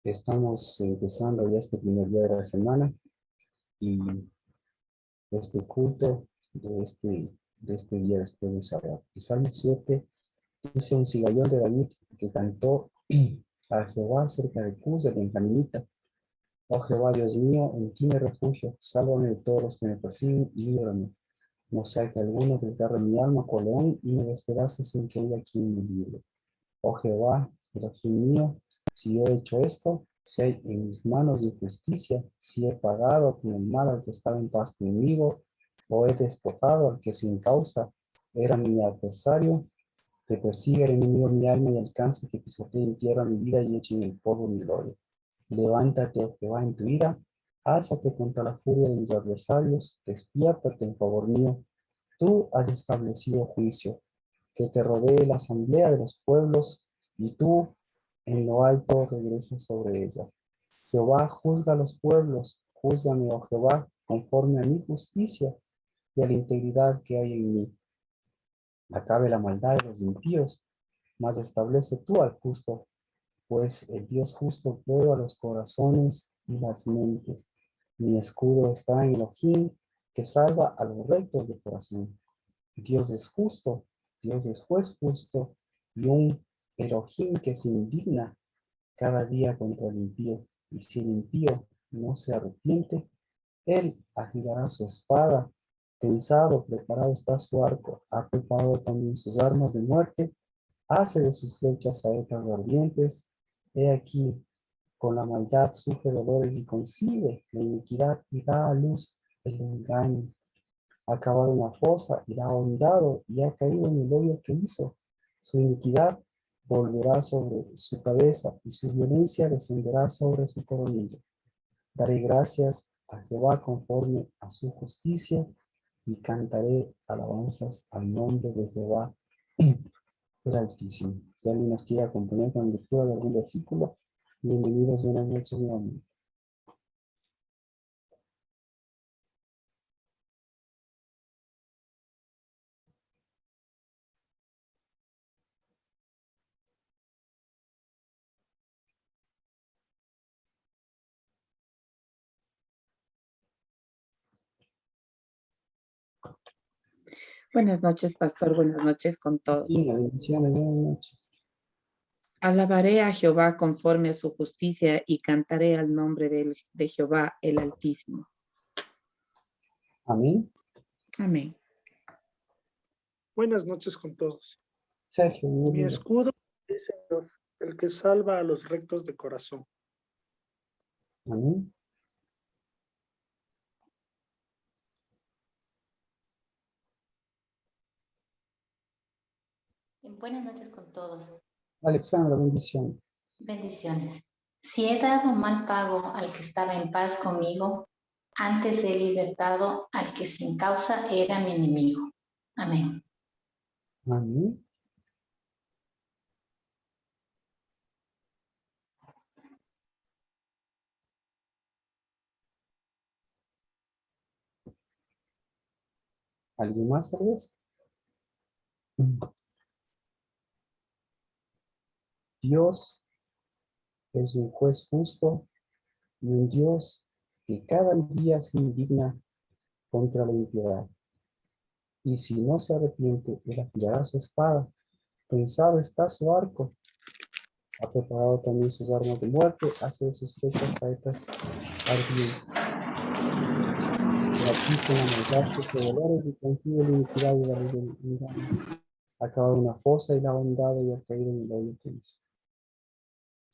Estamos empezando ya este primer día de la semana y este culto de este día después de Shabbat. El Salmo 7 dice un cigallón de David que cantó a Jehová cerca de Cus de Benjaminita. Oh Jehová, Dios mío, en ti me refugio, sálvame de todos los que me persiguen y líbrame. No sea que alguno desgarre mi alma con león y me despedace sin que haya quien me libre. Oh Jehová, Elohim mío, si yo he hecho esto, si hay en mis manos injusticia, si he pagado con el mal al que estaba en paz conmigo, o he despojado al que sin causa era mi adversario, que persiga el enemigo mi alma y alcance que pisotee en tierra mi vida y eche en el polvo mi gloria. Levántate, oh Jehová, en tu ira, álzate contra la furia de mis adversarios, despiértate en favor mío. Tú has establecido juicio, que te rodee la asamblea de los pueblos, y tú en lo alto regresas sobre ella. Jehová juzga a los pueblos, júzgame, oh Jehová, conforme a mi justicia y a la integridad que hay en mí. Acabe la maldad de los impíos, mas establece tú al justo, pues el Dios justo prueba los corazones y las mentes. Mi escudo está en Elohim, que salva a los rectos de corazón. Dios es justo, Dios es juez justo, y un Elohim que se indigna cada día contra el impío. Y si el impío no se arrepiente, él agilará su espada. Tensado, preparado está su arco, ha preparado también sus armas de muerte, hace de sus flechas saetas ardientes. He aquí, con la maldad sufre dolores y concibe la iniquidad y da a luz el engaño. Ha cavado una fosa y la ha ahondado y ha caído en el hoyo que hizo. Su iniquidad volverá sobre su cabeza y su violencia descenderá sobre su coronilla. Daré gracias a Jehová conforme a su justicia y cantaré alabanzas al nombre de Jehová el Altísimo. Si alguien nos quiere acompañar con la lectura de algún versículo, bienvenidos, buenas noches nuevamente. Buenas noches, pastor. Buenas noches con todos. Y bendiciones, buenas noches. Alabaré a Jehová conforme a su justicia y cantaré al nombre de Jehová el Altísimo. Amén. Amén. Buenas noches con todos. Sergio, Mi bienvenido. escudo es Dios, el que salva a los rectos de corazón. Amén. Buenas noches con todos. Alexandra, bendición. Bendiciones. Si he dado mal pago al que estaba en paz conmigo, antes he libertado al que sin causa era mi enemigo. Amén. Amén. ¿Alguien más tal vez? Dios es un juez justo y un Dios que cada día se indigna contra la impiedad. Y si no se arrepiente, él afilará su espada. Pensado está su arco. Ha preparado también sus armas de muerte, hace de sus flechas saetas ardientes. Y aquí con la maldad sufre dolores y consigue la iniquidad y la luz del engaño. Ha cavado una fosa y la ha ahondado y ha caído en el hoyo que hizo.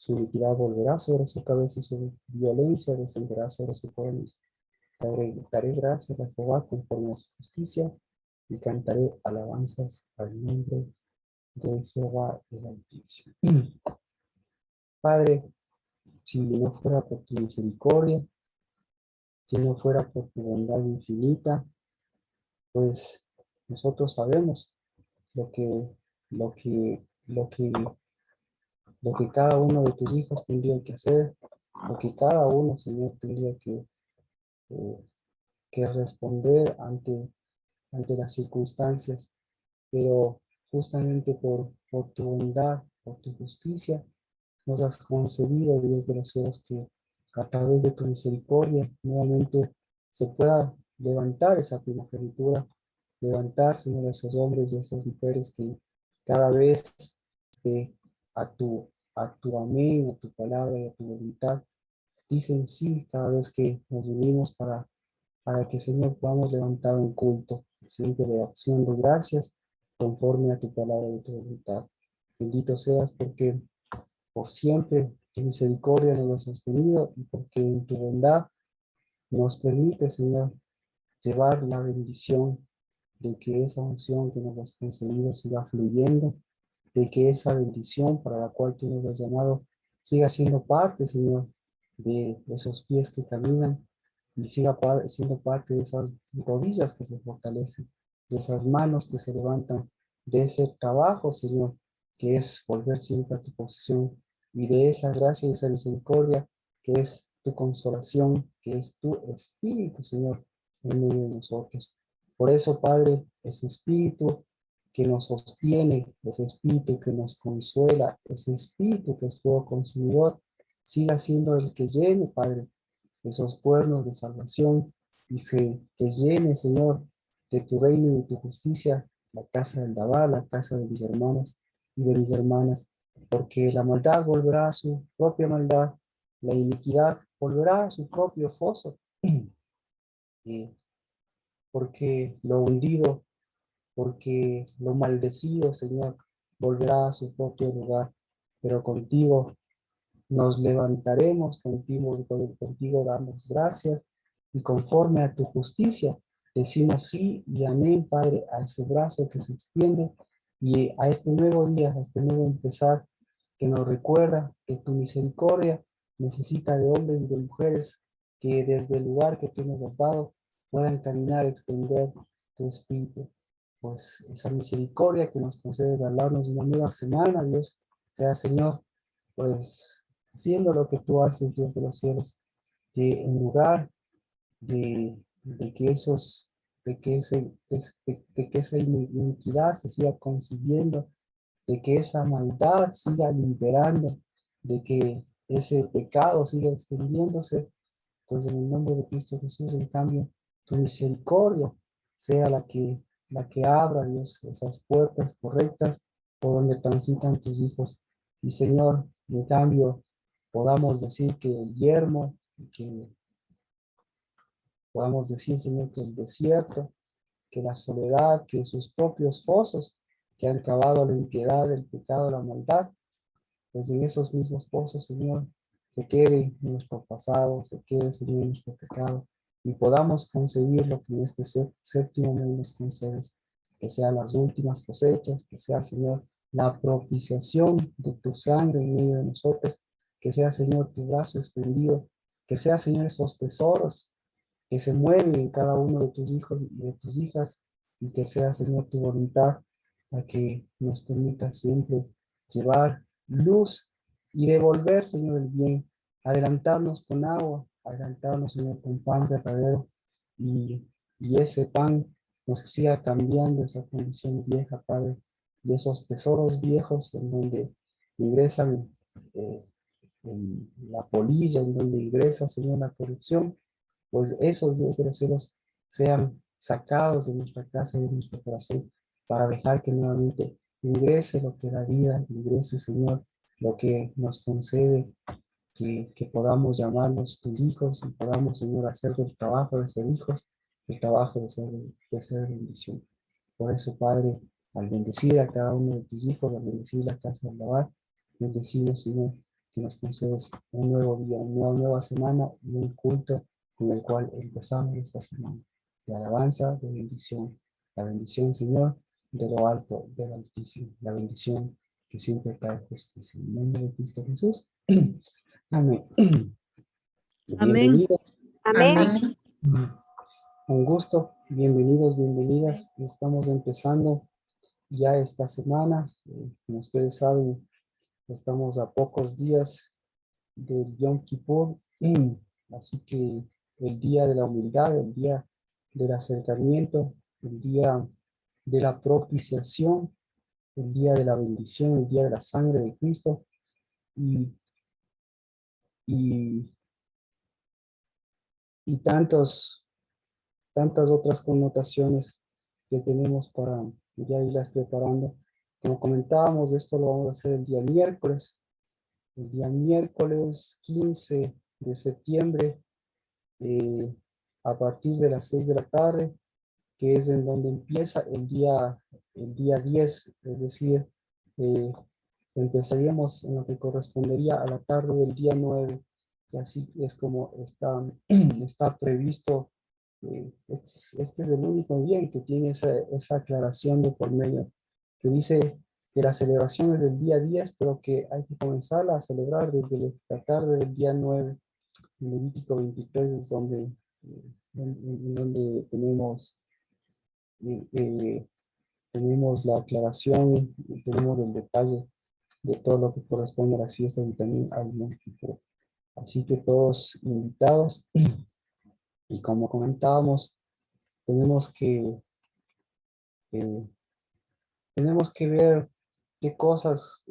Su iniquidad volverá sobre su cabeza y su violencia descenderá sobre su coronilla. Daré gracias a Jehová conforme a su justicia y cantaré alabanzas al nombre de Jehová el Altísimo. Padre, si no fuera por tu misericordia, si no fuera por tu bondad infinita, pues nosotros sabemos lo que, lo que, lo que, lo que cada uno de tus hijos tendría que hacer, lo que cada uno, Señor, tendría eh, que responder ante las circunstancias, pero justamente por tu bondad por tu justicia, nos has concedido, Dios de los cielos, que a través de tu misericordia nuevamente se pueda levantar esa primogenitura, levantar, Señor, a esos hombres y a esas mujeres que cada vez eh, a tu amén, a tu palabra y a tu voluntad dicen sí cada vez que nos unimos para que, Señor, podamos levantar un culto, siempre de acción de gracias, conforme a tu palabra y tu voluntad. Bendito seas porque por siempre tu misericordia nos ha sostenido y porque en tu bondad nos permite, Señor, llevar la bendición de que esa unción que nos has concedido siga fluyendo, de que esa bendición para la cual tú nos has llamado siga siendo parte, Señor, de esos pies que caminan y siga siendo parte de esas rodillas que se fortalecen, de esas manos que se levantan, de ese trabajo, Señor, que es volver siempre a tu posición y de esa gracia y esa misericordia que es tu consolación, que es tu espíritu, Señor, en medio de nosotros. Por eso, Padre, ese espíritu que nos sostiene, ese espíritu que nos consuela, ese espíritu que es fuego consumidor, siga siendo el que llene, Padre, esos cuernos de salvación y que llene, Señor, de tu reino y de tu justicia la casa del Dabá, la casa de mis hermanos y de mis hermanas, porque la maldad volverá a su propia maldad, la iniquidad volverá a su propio foso, porque lo hundido, porque lo maldecido, Señor, volverá a su propio lugar, pero contigo nos levantaremos, contigo damos gracias y conforme a tu justicia decimos sí y amén, Padre, a ese brazo que se extiende y a este nuevo día, a este nuevo empezar que nos recuerda que tu misericordia necesita de hombres y de mujeres que desde el lugar que tú nos has dado puedan caminar, extender tu espíritu. Pues esa misericordia que nos concedes al darnos una nueva semana, Dios, sea, Señor, pues haciendo lo que tú haces, Dios de los cielos, que en lugar de que esos, de que esa iniquidad se siga consiguiendo, de que esa maldad siga liberando, de que ese pecado siga extendiéndose, pues en el nombre de Cristo Jesús, en cambio, tu misericordia sea la que abra, Dios, esas puertas correctas por donde transitan tus hijos. Y Señor, en cambio, podamos decir que el yermo, que podamos decir, Señor, que el desierto, que la soledad, que sus propios pozos que han cavado la impiedad, el pecado, la maldad, pues en esos mismos pozos, Señor, se quede nuestro pasado, se quede, Señor, nuestro pecado, y podamos concebir lo que en este séptimo mes nos concedes, que sean las últimas cosechas, que sea, Señor, la propiciación de tu sangre en medio de nosotros, que sea, Señor, tu brazo extendido, que sea, Señor, esos tesoros que se mueven en cada uno de tus hijos y de tus hijas, y que sea, Señor, tu voluntad, para que nos permita siempre llevar luz y devolver, Señor, el bien, adelantarnos con agua, adelantarnos, Señor, con pan verdadero, y, y ese pan nos siga cambiando esa condición vieja, Padre, y esos tesoros viejos en donde ingresan en la polilla, en donde ingresa, Señor, la corrupción, pues esos Dios de los cielos sean sacados de nuestra casa y de nuestro corazón para dejar que nuevamente ingrese lo que da vida, ingrese, Señor, lo que nos concede, que podamos llamarnos tus hijos y podamos, Señor, hacer el trabajo de ser hijos, el trabajo de ser bendición. Por eso, Padre, al bendecir a cada uno de tus hijos, al bendecir la casa del lavar, bendecimos, Señor, que nos concedes un nuevo día, una nueva semana y un culto con el cual empezamos esta semana. De alabanza, de bendición. La bendición, Señor, de lo alto, del Altísimo. La bendición que siempre trae justicia. En el nombre de Cristo Jesús. Amén. Amén. Bienvenidos. Amén. Amén. Un gusto. Bienvenidos, bienvenidas. Estamos empezando ya esta semana. Como ustedes saben, estamos a pocos días del Yom Kippur. Así que el día de la humildad, el día del acercamiento, el día de la propiciación, el día de la bendición, el día de la sangre de Cristo y, y, y tantas otras connotaciones que tenemos para ya irlas preparando. Como comentábamos, esto lo vamos a hacer el día miércoles. El día miércoles 15 de septiembre, a partir de las 6 de la tarde, que es en donde empieza el día 10, es decir, eh, empezaríamos en lo que correspondería a la tarde del día 9, que así es como está, está previsto. Este es el único día en que tiene esa aclaración de por medio, que dice que la celebración es del día 10, pero que hay que comenzarla a celebrar desde la tarde del día 9. En Levítico 23 es donde eh, tenemos la aclaración, tenemos el detalle de todo lo que corresponde a las fiestas y también al Yom Kippur. Así que todos invitados, y como comentábamos, tenemos que, eh, tenemos que ver qué cosas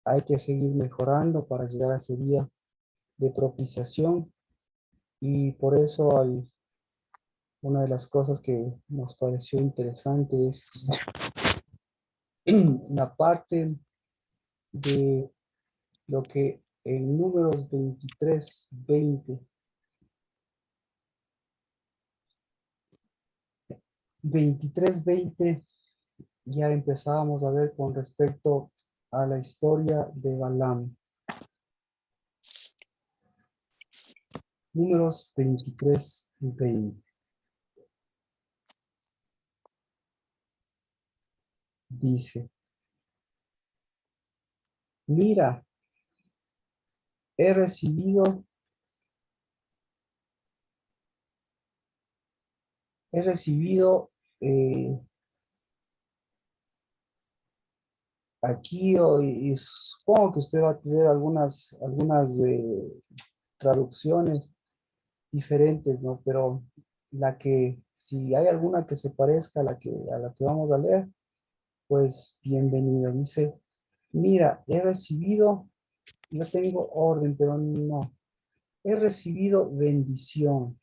hay que seguir mejorando para llegar a ese día de propiciación, y por eso hay una de las cosas que nos pareció interesante es la parte de lo que en Números 23:20 ya empezábamos a ver con respecto a la historia de Balaam. Números 23:20. Dice, mira, he recibido eh, aquí, y supongo que usted va a tener algunas traducciones diferentes, ¿no? Pero si hay alguna que se parezca a la que vamos a leer, pues bienvenido. Dice, mira, he recibido, yo tengo orden, pero no, he recibido bendición.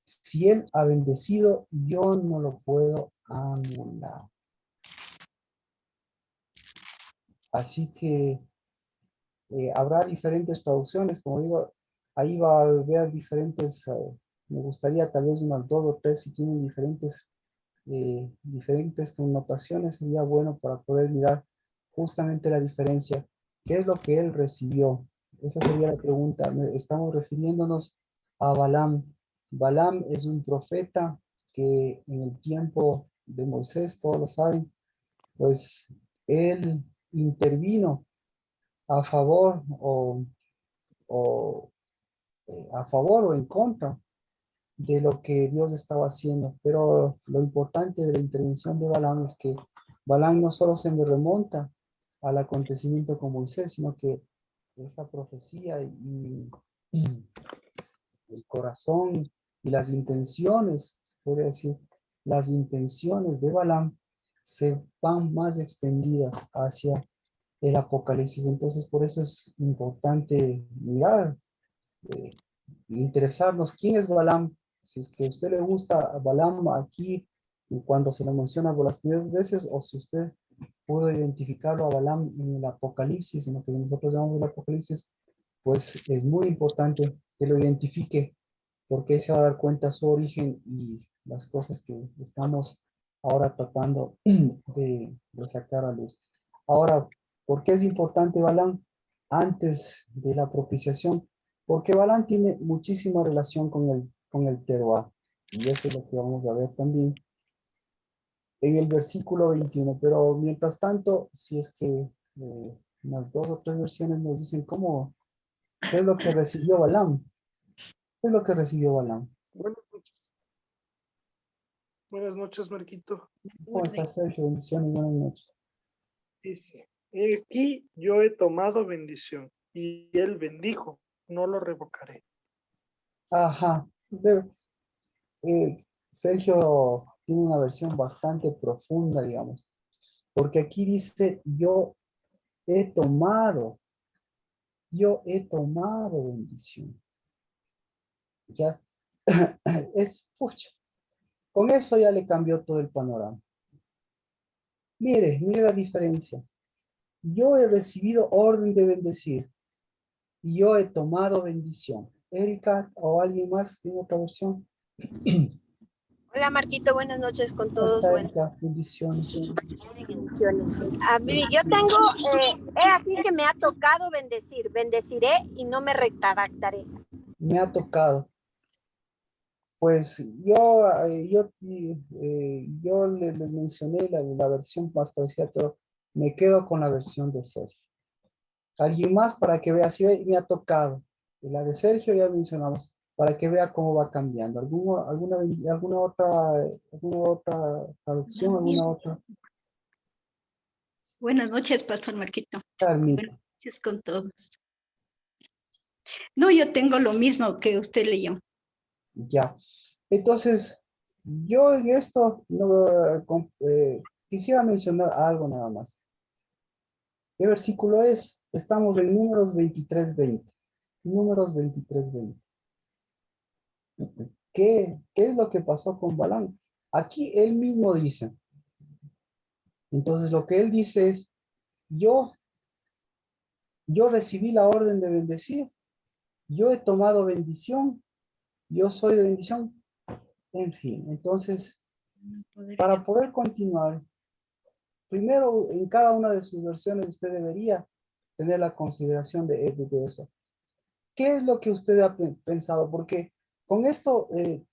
Si él ha bendecido, yo no lo puedo anular. Así que habrá diferentes traducciones, como digo, ahí va a haber diferentes, me gustaría tal vez unas 2 o 3 si tienen diferentes connotaciones, sería bueno para poder mirar justamente la diferencia. ¿Qué es lo que él recibió? Esa sería la pregunta. Estamos refiriéndonos a Balaam. Balaam es un profeta que en el tiempo de Moisés, todos lo saben, pues él intervino a favor o a favor o en contra de lo que Dios estaba haciendo. Pero lo importante de la intervención de Balaam es que Balaam no solo se me remonta al acontecimiento con Moisés, sino que esta profecía y el corazón y las intenciones, se podría decir, las intenciones de Balaam se van más extendidas hacia el Apocalipsis. Entonces, por eso es importante mirar, eh, interesarnos quién es Balaam. Si es que a usted le gusta a Balaam aquí, y cuando se lo menciona por las primeras veces, o si usted pudo identificarlo a Balaam en el Apocalipsis, en lo que nosotros llamamos el Apocalipsis, pues es muy importante que lo identifique, porque ahí se va a dar cuenta su origen y las cosas que estamos ahora tratando de sacar a luz. Ahora, ¿por qué es importante Balaam antes de la propiciación? Porque Balaam tiene muchísima relación con el Teruá. Y eso es lo que vamos a ver también en el versículo 21. Pero mientras tanto, si es que unas 2 o 3 versiones nos dicen qué es lo que recibió Balaam. ¿Qué es lo que recibió Balaam? Buenas noches, Marquito. ¿Cómo estás, Sergio? Bendiciones, buenas noches. Dice, aquí yo he tomado bendición y él bendijo, no lo revocaré. Ajá. Sergio tiene una versión bastante profunda, digamos. Porque aquí dice, he tomado bendición. Ya, pucha, con eso ya le cambió todo el panorama. Mire la diferencia. Yo he recibido orden de bendecir y yo he tomado bendición. Erika o alguien más tiene otra versión. Hola Marquito, buenas noches con todos. Hasta Erika, bendiciones. Bendiciones. A mí, yo tengo, he aquí que me ha tocado bendecir, bendeciré y no me retractaré. Me ha tocado. Pues yo les mencioné la versión más parecida, pero me quedo con la versión de Sergio. Alguien más para que vea, si me ha tocado. Y la de Sergio ya mencionamos, para que vea cómo va cambiando. ¿Alguna otra traducción? ¿Alguna otra? Buenas noches, Pastor Marquito. Carmita. Buenas noches con todos. No, yo tengo lo mismo que usted leyó. Ya. Entonces, yo en esto quisiera mencionar algo nada más. ¿Qué versículo es? Estamos en Números 23:20. Números 23:20. ¿Qué es lo que pasó con Balaam? Aquí él mismo dice. Entonces lo que él dice es, yo recibí la orden de bendecir, yo he tomado bendición, yo soy de bendición. En fin, entonces, para poder continuar, primero en cada una de sus versiones usted debería tener la consideración de eso. ¿Qué es lo que usted ha pensado? Porque con esto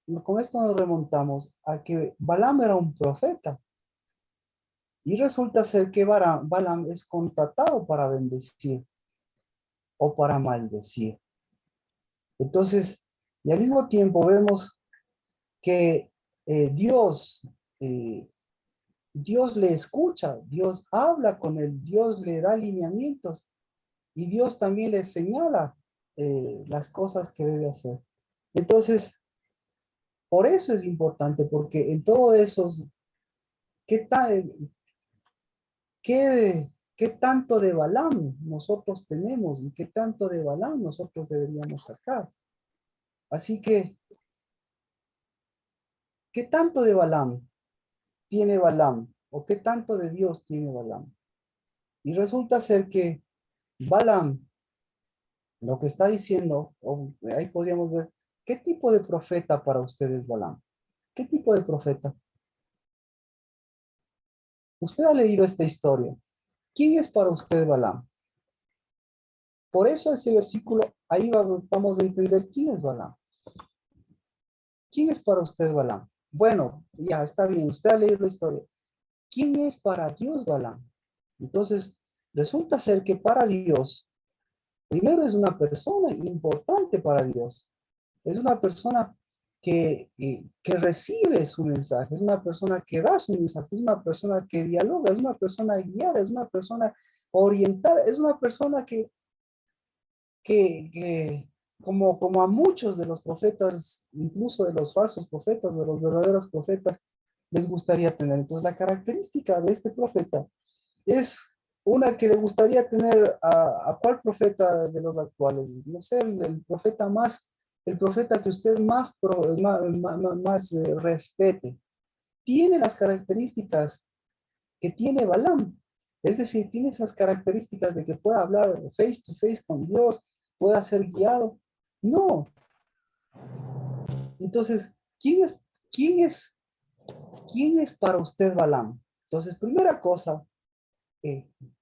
nos remontamos a que Balaam era un profeta. Y resulta ser que Balaam es contratado para bendecir o para maldecir. Entonces, y al mismo tiempo vemos que Dios le escucha, Dios habla con él, Dios le da lineamientos y Dios también le señala las cosas que debe hacer. Entonces, por eso es importante, porque en todo eso, ¿qué tanto de Balaam nosotros tenemos y qué tanto de Balaam nosotros deberíamos sacar? Así que, ¿qué tanto de Balaam tiene Balaam? ¿O qué tanto de Dios tiene Balaam? Y resulta ser que Balaam, lo que está diciendo, ahí podríamos ver, ¿qué tipo de profeta para ustedes Balaam? ¿Qué tipo de profeta? Usted ha leído esta historia. ¿Quién es para usted Balaam? Por eso ese versículo, ahí vamos a entender quién es Balaam. ¿Quién es para usted Balaam? Bueno, ya está bien, usted ha leído la historia. ¿Quién es para Dios Balaam? Entonces, resulta ser que para Dios, primero es una persona importante para Dios. Es una persona que recibe su mensaje, es una persona que da su mensaje, es una persona que dialoga, es una persona guiada, es una persona orientada, es una persona que como a muchos de los profetas, incluso de los falsos profetas, de los verdaderos profetas, les gustaría tener. Entonces, la característica de este profeta es una que le gustaría tener a cuál profeta de los actuales. No sé, el profeta que usted más respete. Tiene las características que tiene Balaam. Es decir, tiene esas características de que pueda hablar face to face con Dios, pueda ser guiado. No. Entonces, quién es para usted Balaam? Entonces, primera cosa,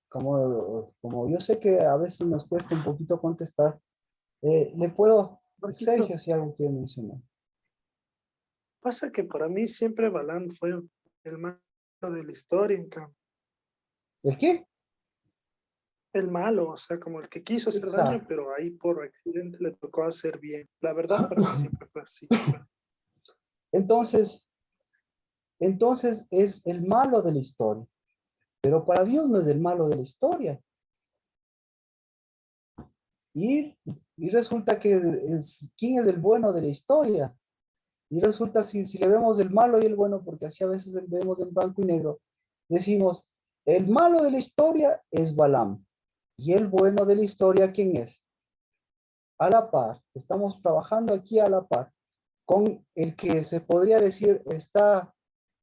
como yo sé que a veces nos cuesta un poquito contestar, Sergio, si algo quiere mencionar. Pasa que para mí siempre Balaam fue el malo de la historia, en cambio. ¿El qué? El malo, o sea, como el que quiso hacer Exacto. daño, pero ahí por accidente le tocó hacer bien. La verdad para mí siempre fue así. Entonces es el malo de la historia. Pero para Dios no es el malo de la historia. Y resulta que ¿quién es el bueno de la historia? Y resulta, si le vemos el malo y el bueno, porque así a veces le vemos en blanco y negro, decimos, el malo de la historia es Balaam. Y el bueno de la historia, ¿quién es? A la par, estamos trabajando aquí a la par, con el que se podría decir está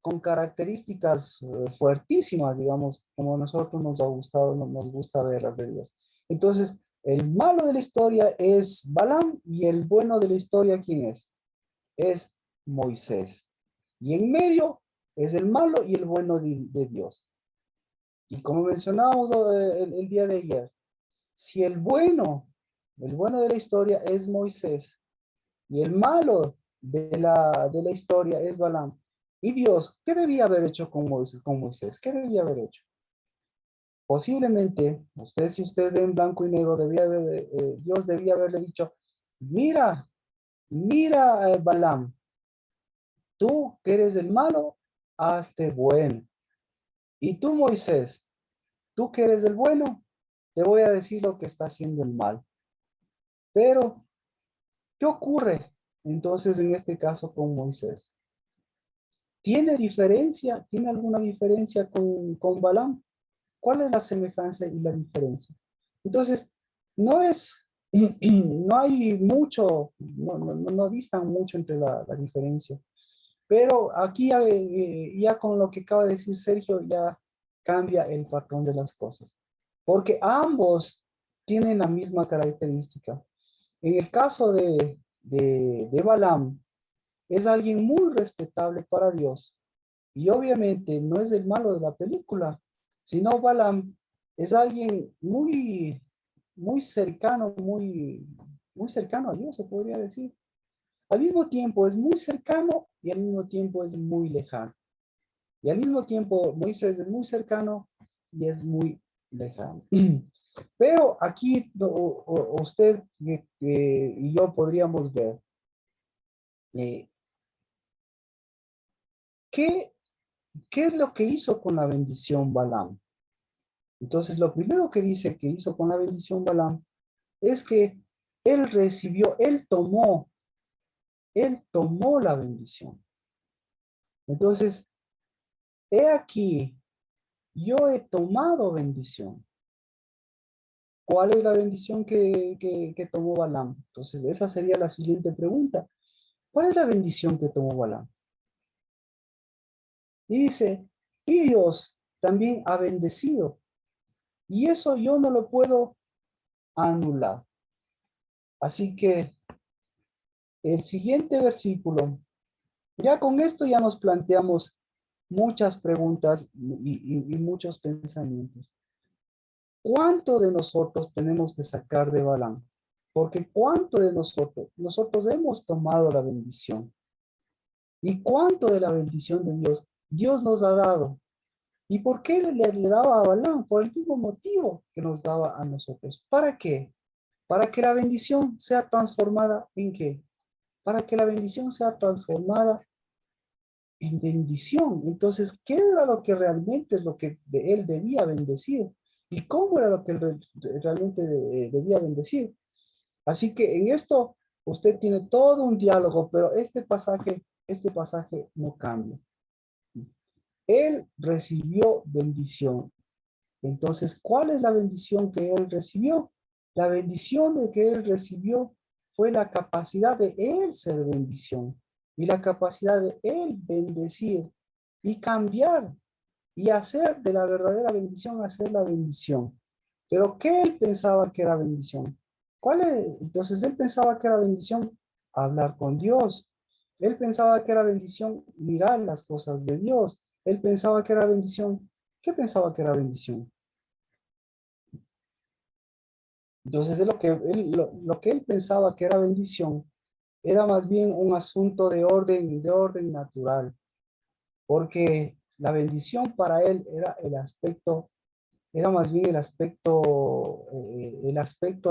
con características fuertísimas, digamos, como a nosotros nos ha gustado, nos gusta ver las de Dios. Entonces, el malo de la historia es Balaam y el bueno de la historia, ¿quién es? Es Moisés. Y en medio es el malo y el bueno de Dios. Y como mencionábamos el día de ayer, si el bueno de la historia es Moisés y el malo de la historia es Balaam, y Dios, ¿qué debía haber hecho con Moisés? ¿Qué debía haber hecho? Posiblemente, si usted ve en blanco y negro, Dios debía haberle dicho, mira, Balaam, tú que eres el malo, hazte bueno. Y tú, Moisés, tú que eres el bueno, te voy a decir lo que está haciendo el mal. Pero, ¿qué ocurre entonces en este caso con Moisés? ¿Tiene diferencia? ¿Tiene alguna diferencia con Balaam? ¿Cuál es la semejanza y la diferencia? Entonces, no hay mucho, no distan mucho entre la diferencia. Pero aquí ya con lo que acaba de decir Sergio, ya cambia el patrón de las cosas. Porque ambos tienen la misma característica. En el caso de Balaam, es alguien muy respetable para Dios. Y obviamente no es el malo de la película, sino Balaam es alguien muy cercano, muy cercano a Dios, se podría decir. Al mismo tiempo es muy cercano y al mismo tiempo es muy lejano. Y al mismo tiempo Moisés es muy cercano y es muy lejano. Pero aquí usted y yo podríamos ver ¿qué es lo que hizo con la bendición Balaam? Entonces, lo primero que dice que hizo con la bendición Balaam es que él tomó la bendición. Entonces, he aquí, yo he tomado bendición. ¿Cuál es la bendición que tomó Balaam? Entonces, esa sería la siguiente pregunta. ¿Cuál es la bendición que tomó Balaam? Y dice, y Dios también ha bendecido. Y eso yo no lo puedo anular. Así que el siguiente versículo, ya con esto ya nos planteamos muchas preguntas y muchos pensamientos. ¿Cuánto de nosotros tenemos que sacar de Balaam? Porque ¿cuánto de nosotros hemos tomado la bendición? ¿Y cuánto de la bendición de Dios nos ha dado? ¿Y por qué le daba a Balaam? Por el mismo motivo que nos daba a nosotros. ¿Para qué? Para que la bendición sea transformada ¿en qué? Para que la bendición sea transformada en bendición. Entonces, ¿qué era lo que realmente es lo que él debía bendecir? ¿Y cómo era lo que realmente debía bendecir? Así que en esto usted tiene todo un diálogo, pero este pasaje no cambia. Él recibió bendición. Entonces, ¿cuál es la bendición que él recibió? La bendición de que él recibió fue la capacidad de él ser bendición y la capacidad de él bendecir y cambiar y hacer de la verdadera bendición hacer la bendición. Pero ¿qué él pensaba que era bendición? ¿Cuál es? Entonces él pensaba que era bendición hablar con Dios. Él pensaba que era bendición mirar las cosas de Dios. Él pensaba que era bendición. ¿Qué pensaba que era bendición? Entonces, lo que él pensaba que era bendición era más bien un asunto de orden natural, porque la bendición para él era más bien el aspecto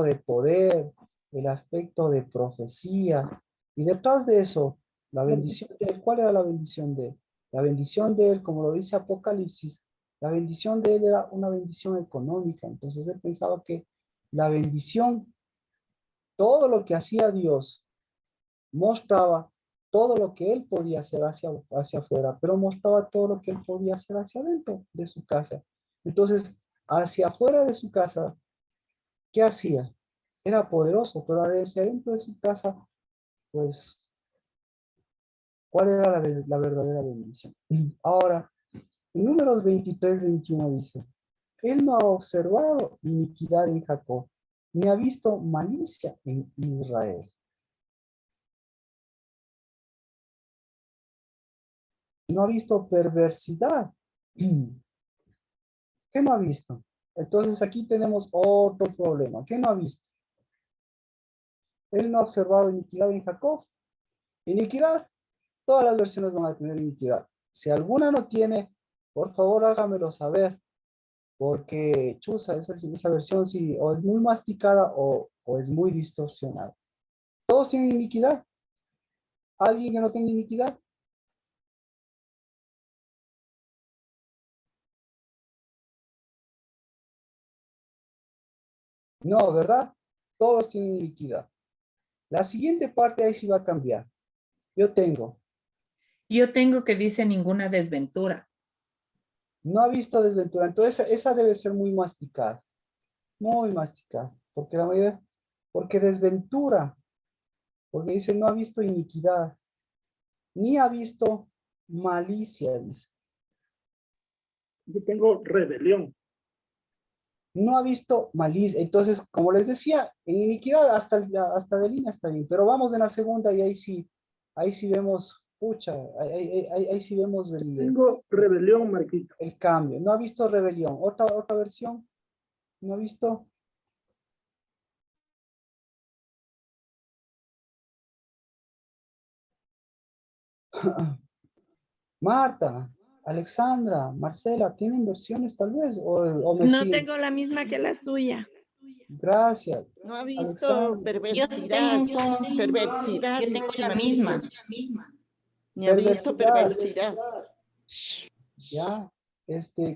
de poder, el aspecto de profecía, y detrás de eso, la bendición de él, ¿cuál era la bendición de él? La bendición de él, como lo dice Apocalipsis, la bendición de él era una bendición económica, entonces él pensaba que la bendición, todo lo que hacía Dios, mostraba todo lo que él podía hacer hacia afuera, pero mostraba todo lo que él podía hacer hacia adentro de su casa. Entonces, hacia afuera de su casa, ¿qué hacía? Era poderoso, pero hacia adentro de su casa, pues, ¿cuál era la verdadera bendición? Ahora, en Números 23-21 dice, él no ha observado iniquidad en Jacob, ni ha visto malicia en Israel. No ha visto perversidad. ¿Qué no ha visto? Entonces aquí tenemos otro problema. ¿Qué no ha visto? Él no ha observado iniquidad en Jacob. Iniquidad. Todas las versiones van a tener iniquidad. Si alguna no tiene, por favor hágamelo saber. Porque, chusa, esa versión sí, o es muy masticada o es muy distorsionada. Todos tienen iniquidad. ¿Alguien que no tenga iniquidad? No, ¿verdad? Todos tienen iniquidad. La siguiente parte ahí sí va a cambiar. Yo tengo que dice ninguna desventura. no ha visto desventura. Entonces, esa debe ser muy masticada. Muy masticada. Porque la mayoría, porque desventura. Porque dice, no ha visto iniquidad. Ni ha visto malicia, dice. Yo tengo rebelión. No ha visto malicia. Entonces, como les decía, en iniquidad hasta de línea está bien. Pero vamos en la segunda y ahí sí vemos, pucha, ahí sí vemos Tengo rebelión, Marquito. el cambio. No ha visto rebelión. Otra versión. No ha visto. Marta, Alexandra, Marcela, ¿tienen versiones tal vez? ¿O me No siguen? tengo la misma que la suya. Gracias. No ha visto Alexandra. Yo perversidad, tengo, perversidad, yo tengo dice la Marquito. misma. Ni ha visto perversidad. Ya.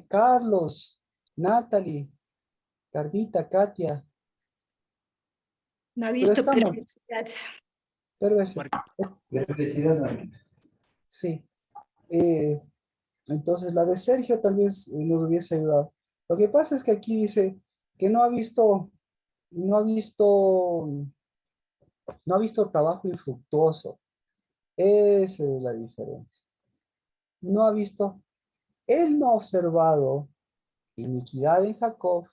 Carlos, Natalie, Carvita, Katia. No ha Pero visto estamos. perversidad. Perversidad. Sí. Entonces la de Sergio tal vez nos hubiese ayudado. Lo que pasa es que aquí dice que no ha visto trabajo infructuoso. Esa es la diferencia. No ha visto, él no ha observado iniquidad en Jacob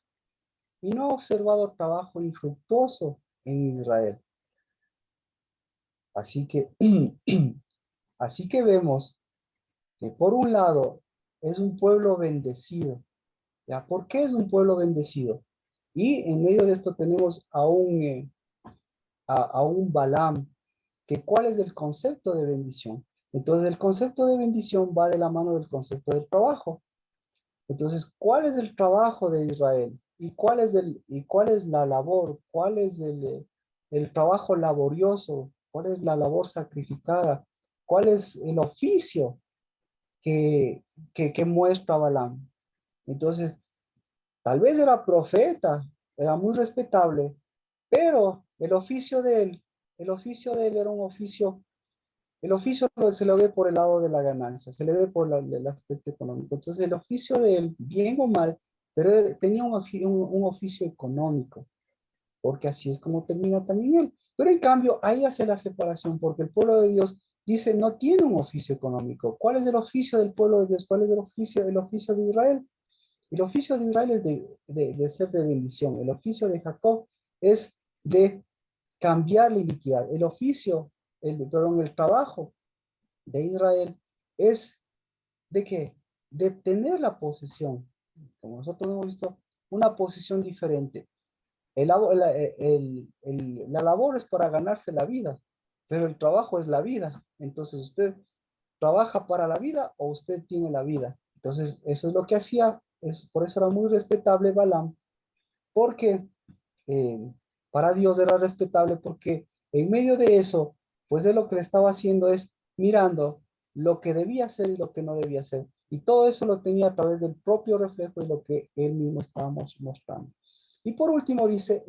y no ha observado trabajo infructuoso en Israel. Así que, así que vemos que por un lado es un pueblo bendecido. ¿Ya? ¿Por qué es un pueblo bendecido? Y en medio de esto tenemos a un Balaam, que ¿cuál es el concepto de bendición? Entonces el concepto de bendición va de la mano del concepto del trabajo. Entonces, ¿cuál es el trabajo de Israel? ¿Y cuál es la labor? ¿Cuál es el trabajo laborioso? ¿Cuál es la labor sacrificada? ¿Cuál es el oficio que muestra Balaam? Entonces, tal vez era profeta, era muy respetable, pero el oficio de él era un oficio, el oficio se lo ve por el lado de la ganancia, se le ve por el aspecto económico. Entonces el oficio de él, bien o mal, pero tenía un oficio económico, porque así es como termina también él. Pero en cambio, ahí hace la separación, porque el pueblo de Dios dice, no tiene un oficio económico. ¿Cuál es el oficio del pueblo de Dios? ¿Cuál es el oficio de Israel? El oficio de Israel es de ser de bendición. El oficio de Jacob es de cambiar la iniquidad. El trabajo de Israel es ¿de qué? De tener la posesión. Como nosotros hemos visto, una posición diferente. La labor es para ganarse la vida, pero el trabajo es la vida. Entonces usted trabaja para la vida o usted tiene la vida. Entonces eso es lo que hacía. Por eso era muy respetable Balaam, porque para Dios era respetable, porque en medio de eso, pues de lo que le estaba haciendo es mirando lo que debía hacer y lo que no debía hacer. Y todo eso lo tenía a través del propio reflejo de lo que él mismo estaba mostrando. Y por último dice,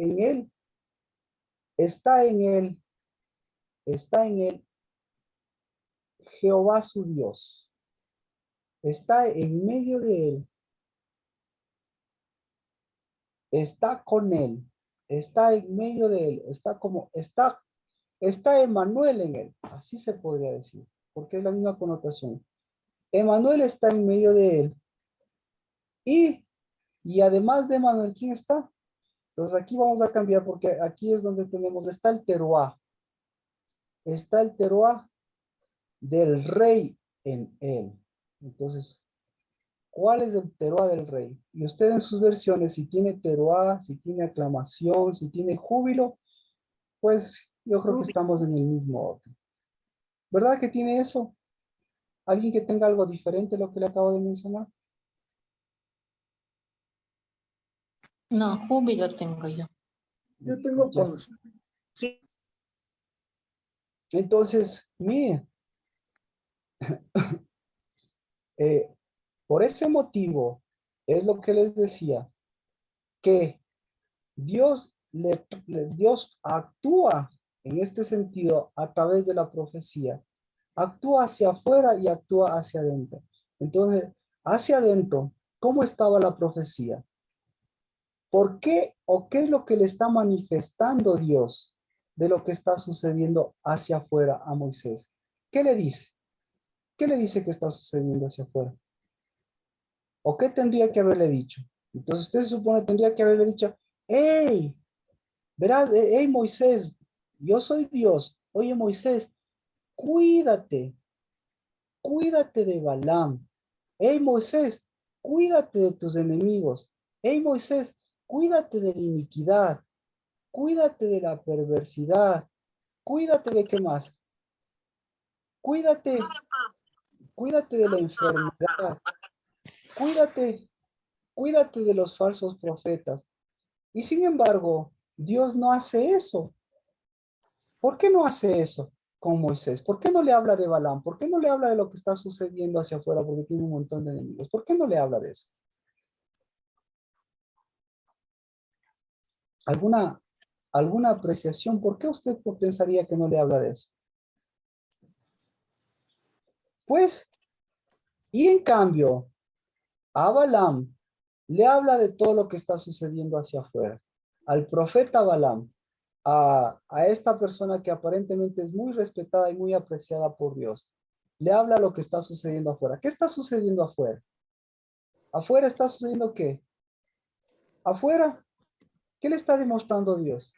está en él Jehová su Dios. Está en medio de él. Está con él. Está en medio de él. Está Emmanuel en él. Así se podría decir. Porque es la misma connotación. Emmanuel está en medio de él. Y además de Emmanuel, ¿quién está? Entonces aquí vamos a cambiar porque aquí es donde tenemos, está el teruá. Está el teruá del rey en él. Entonces, ¿cuál es el teruá del rey? Y usted en sus versiones, si tiene teruá, si tiene aclamación, si tiene júbilo, pues yo creo que estamos en el mismo orden. ¿Verdad que tiene eso? ¿Alguien que tenga algo diferente a lo que le acabo de mencionar? No, júbilo tengo yo. Yo tengo Ya. con sí. Entonces, mire, por ese motivo, es lo que les decía, que Dios actúa en este sentido a través de la profecía. Actúa hacia afuera y actúa hacia adentro. Entonces, hacia adentro, ¿cómo estaba la profecía? ¿Por qué o qué es lo que le está manifestando Dios de lo que está sucediendo hacia afuera a Moisés? ¿Qué le dice? ¿Qué le dice que está sucediendo hacia afuera? ¿O qué tendría que haberle dicho? Entonces usted se supone tendría que haberle dicho, hey, verás, hey Moisés, yo soy Dios. Oye Moisés, cuídate de Balaam. Hey Moisés, cuídate de tus enemigos. Hey Moisés, cuídate de la iniquidad. Cuídate de la perversidad. Cuídate de qué más. Cuídate de la enfermedad. Cuídate de los falsos profetas. Y sin embargo, Dios no hace eso. ¿Por qué no hace eso con Moisés? ¿Por qué no le habla de Balaam? ¿Por qué no le habla de lo que está sucediendo hacia afuera? Porque tiene un montón de enemigos. ¿Por qué no le habla de eso? ¿Alguna apreciación? ¿Por qué usted pensaría que no le habla de eso? Pues, y en cambio, a Balaam le habla de todo lo que está sucediendo hacia afuera. Al profeta Balaam, a esta persona que aparentemente es muy respetada y muy apreciada por Dios, le habla lo que está sucediendo afuera. ¿Qué está sucediendo afuera? ¿Afuera está sucediendo qué? Afuera, ¿qué le está demostrando Dios?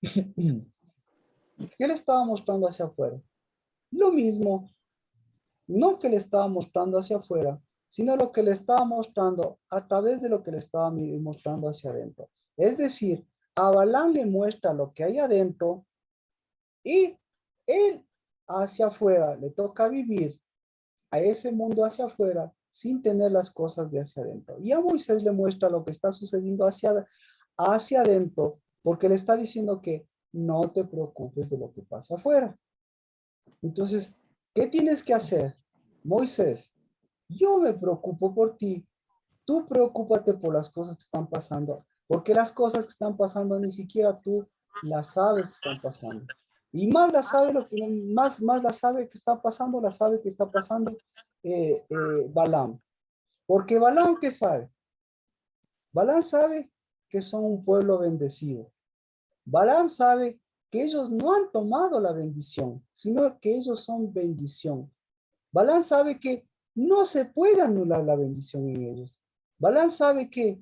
¿Qué le estaba mostrando hacia afuera? Lo mismo, no que le estaba mostrando hacia afuera, sino lo que le estaba mostrando a través de lo que le estaba mostrando hacia adentro. Es decir, a Balaam le muestra lo que hay adentro y él hacia afuera le toca vivir a ese mundo hacia afuera sin tener las cosas de hacia adentro. Y a Moisés le muestra lo que está sucediendo hacia adentro porque le está diciendo que no te preocupes de lo que pasa afuera. Entonces, ¿qué tienes que hacer? Moisés, yo me preocupo por ti. Tú preocúpate por las cosas que están pasando, porque las cosas que están pasando ni siquiera tú las sabes que están pasando. Y más la sabe más la sabe que está pasando, la sabe que está pasando Balaam. Porque Balaam, ¿qué sabe? Balaam sabe que son un pueblo bendecido. Balaam sabe que ellos no han tomado la bendición, sino que ellos son bendición. Balaam sabe que no se puede anular la bendición en ellos. Balaam sabe que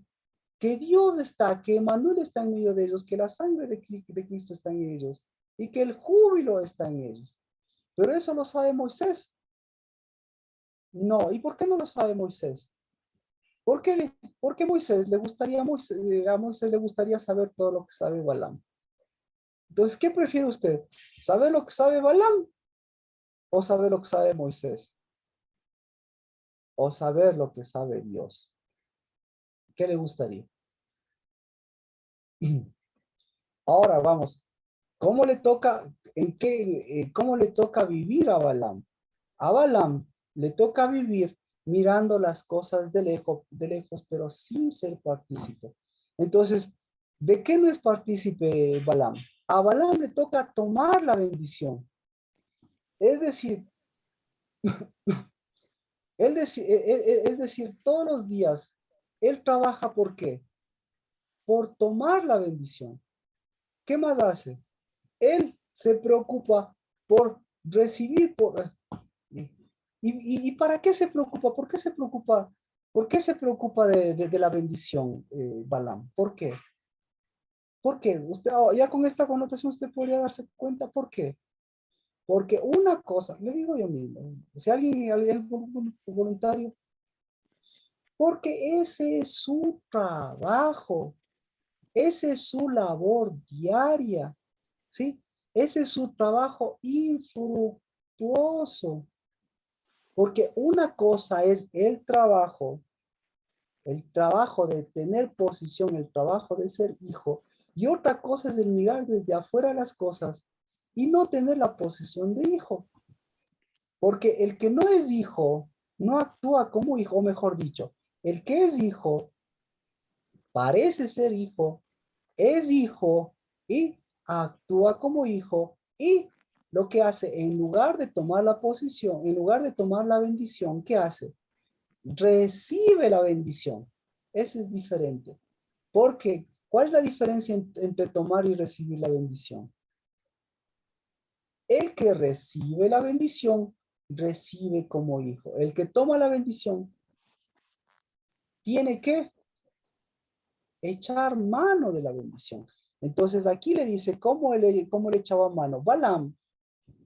Dios está, que Emmanuel está en medio de ellos, que la sangre de Cristo está en ellos y que el júbilo está en ellos. Pero eso lo sabe Moisés. No, ¿y por qué no lo sabe Moisés? Porque a Moisés le gustaría saber todo lo que sabe Balaam. Entonces, ¿qué prefiere usted? ¿Saber lo que sabe Balaam o saber lo que sabe Moisés? O saber lo que sabe Dios. ¿Qué le gustaría? Ahora vamos. ¿Cómo le toca vivir a Balaam? A Balaam le toca vivir mirando las cosas de lejos, pero sin ser partícipe. Entonces, ¿de qué no es partícipe Balaam? A Balaam le toca tomar la bendición. Es decir, es decir, todos los días, él trabaja ¿por qué? Por tomar la bendición. ¿Qué más hace? Él se preocupa por recibir, ¿y para qué se preocupa? ¿Por qué se preocupa? ¿Por qué se preocupa de la bendición, Balaam? ¿Por qué? ¿Por qué? Usted, ya con esta connotación usted podría darse cuenta por qué. Porque una cosa, le digo yo mismo, si alguien voluntario, porque ese es su trabajo, ese es su labor diaria, ¿sí? Ese es su trabajo infructuoso. Porque una cosa es el trabajo de tener posición, el trabajo de ser hijo, y otra cosa es el mirar desde afuera las cosas y no tener la posición de hijo. Porque el que no es hijo, no actúa como hijo, o mejor dicho, el que es hijo, parece ser hijo, es hijo y actúa como hijo y lo que hace, en lugar de tomar la posición, en lugar de tomar la bendición, ¿qué hace? Recibe la bendición. Ese es diferente. Porque, ¿cuál es la diferencia entre tomar y recibir la bendición? El que recibe la bendición, recibe como hijo. El que toma la bendición, tiene que echar mano de la bendición. Entonces aquí le dice, ¿cómo le echaba mano? Balaam,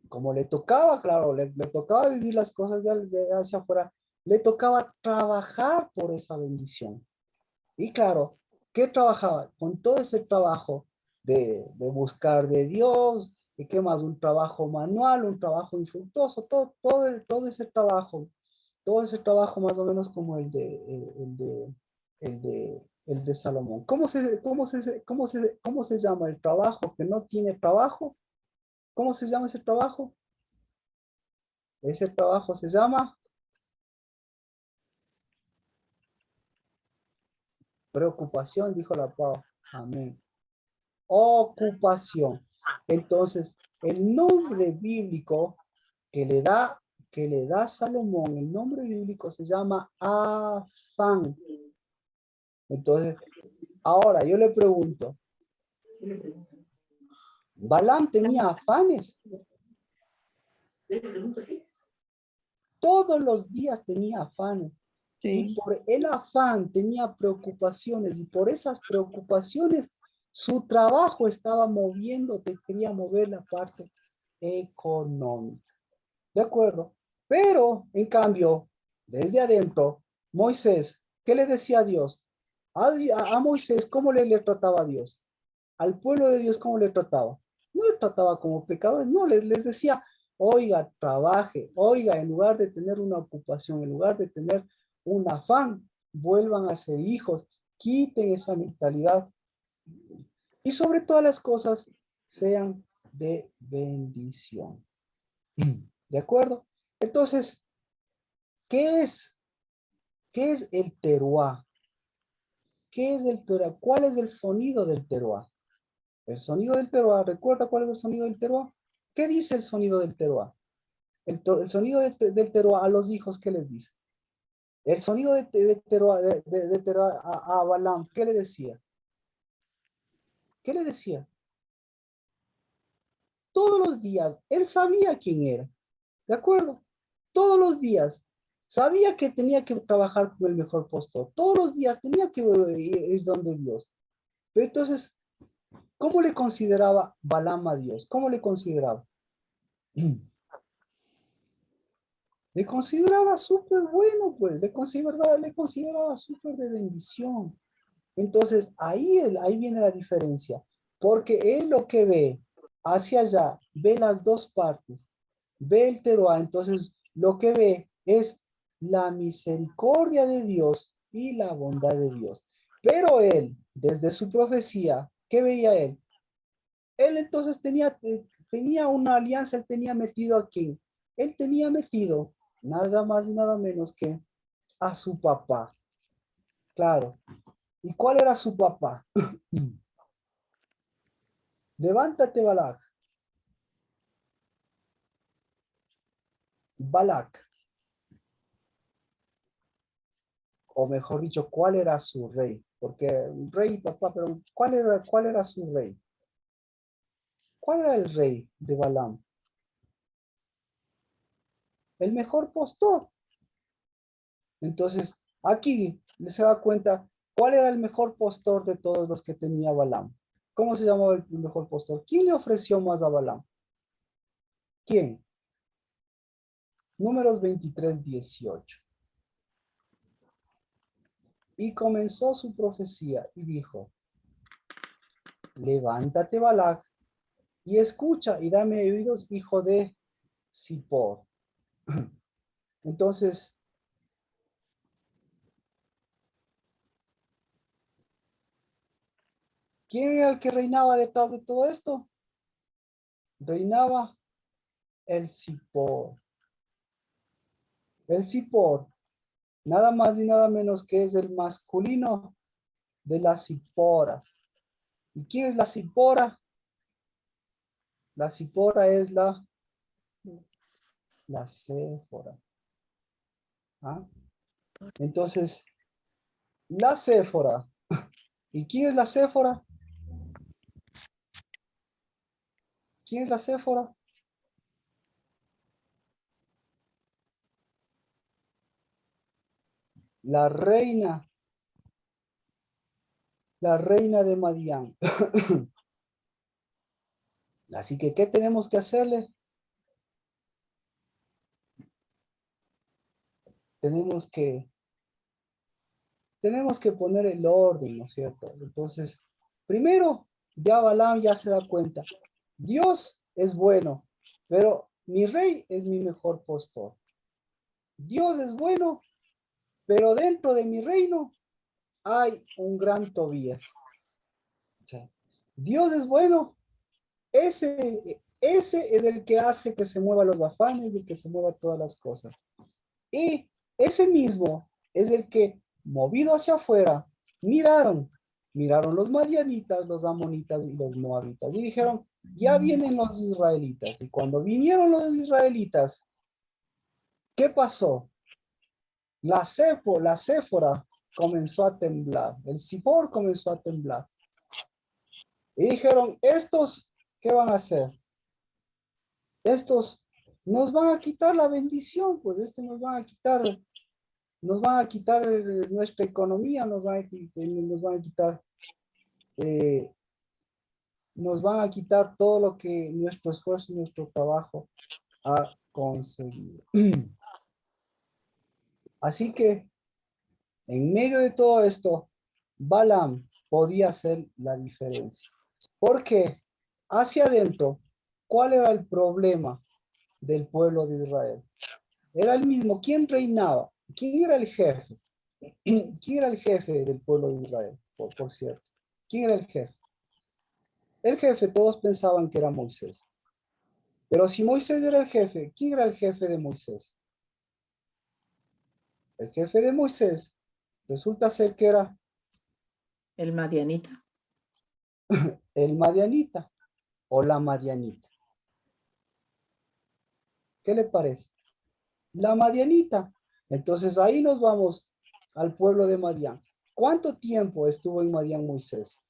como le tocaba, claro, le tocaba vivir las cosas de hacia afuera, le tocaba trabajar por esa bendición. Y claro, ¿qué trabajaba? Con todo ese trabajo de buscar de Dios, y qué más, un trabajo manual, un trabajo infructuoso, todo ese trabajo más o menos como el de Salomón. ¿Cómo se llama el trabajo que no tiene trabajo? ¿Cómo se llama ese trabajo? Ese trabajo se llama preocupación, dijo la Pau. Amén. Ocupación. Entonces, el nombre bíblico que le da Salomón, el nombre bíblico se llama afán. Entonces, ahora yo le pregunto, ¿Balaam tenía afanes? Todos los días tenía afanes. Y por el afán tenía preocupaciones y por esas preocupaciones su trabajo estaba moviendo, quería mover la parte económica. ¿De acuerdo? Pero, en cambio, desde adentro, Moisés, ¿qué le decía a Dios? A Moisés, ¿cómo le trataba a Dios? Al pueblo de Dios, ¿cómo le trataba? No le trataba como pecadores, no, les decía, oiga, trabaje, oiga, en lugar de tener una ocupación, en lugar de tener un afán, vuelvan a ser hijos, quiten esa mentalidad y sobre todas las cosas sean de bendición. ¿De acuerdo? Entonces, ¿qué es el teruá? ¿Qué es el teruá? ¿Cuál es el sonido del teruá? El sonido del teruá, ¿recuerda cuál es el sonido del teruá? ¿Qué dice el sonido del teruá? El sonido del teruá a los hijos, ¿qué les dice? El sonido de teruá, a Balaam, ¿qué le decía? ¿Qué le decía? Todos los días, él sabía quién era, ¿de acuerdo? Todos los días, sabía que tenía que trabajar con el mejor postor, todos los días tenía que ir donde Dios. Pero entonces, ¿cómo le consideraba Balaam a Dios? ¿Cómo le consideraba? Le consideraba súper bueno, pues, le consideraba súper de bendición. Entonces, ahí viene la diferencia, porque él lo que ve hacia allá, ve las dos partes, ve el teruá, entonces lo que ve es la misericordia de Dios y la bondad de Dios. Pero él, desde su profecía, ¿qué veía él? Él entonces tenía una alianza, él tenía metido a quién? Él tenía metido nada más y nada menos que a su papá. Claro. ¿Y cuál era su papá? Levántate, Balac. Balac. O mejor dicho, ¿cuál era su rey? Porque rey, papá, pero ¿cuál era su rey? ¿Cuál era el rey de Balaam? El mejor postor. Entonces, aquí se da cuenta cuál era el mejor postor de todos los que tenía Balaam. ¿Cómo se llamaba el mejor postor? ¿Quién le ofreció más a Balaam? ¿Quién? Números 23, 18. Y comenzó su profecía y dijo, levántate, Balac, y escucha y dame oídos, hijo de Zippor. Entonces, ¿quién era el que reinaba detrás de todo esto? Reinaba el Zippor. El Zippor, nada más y nada menos que es el masculino de la Zippora. ¿Y quién es la Zippora? La Zippora es la Séfora. ¿Ah? Entonces, la Séfora. ¿Y quién es la Séfora? ¿Quién es la Séfora? La reina de Madián. Así que, ¿qué tenemos que hacerle? Tenemos que poner el orden, ¿no es cierto? Entonces, primero, ya Balaam ya se da cuenta. Dios es bueno, pero mi rey es mi mejor postor. Dios es bueno, pero dentro de mi reino hay un gran Tobías. O sea, Dios es bueno. Ese es el que hace que se muevan los afanes y que se muevan todas las cosas. Y ese mismo es el que, movido hacia afuera, miraron los madianitas, los amonitas y los moabitas y dijeron, ya vienen los israelitas. Y cuando vinieron los israelitas, ¿qué pasó? La Séfora comenzó a temblar, el Zippor comenzó a temblar. Y dijeron, ¿estos qué van a hacer? Estos nos van a quitar la bendición, pues estos nos van a quitar nuestra economía, nos van a quitar todo lo que nuestro esfuerzo y nuestro trabajo ha conseguido. Así que, en medio de todo esto, Balaam podía hacer la diferencia. Porque hacia adentro, ¿cuál era el problema del pueblo de Israel? Era el mismo. ¿Quién reinaba? ¿Quién era el jefe? ¿Quién era el jefe del pueblo de Israel? Por cierto. ¿Quién era el jefe? El jefe, todos pensaban que era Moisés. Pero si Moisés era el jefe, ¿quién era el jefe de Moisés? El jefe de Moisés resulta ser que era El madianita. el madianita o la madianita. ¿Qué le parece? La madianita. Entonces ahí nos vamos al pueblo de Madián. ¿Cuánto tiempo estuvo en Madián Moisés?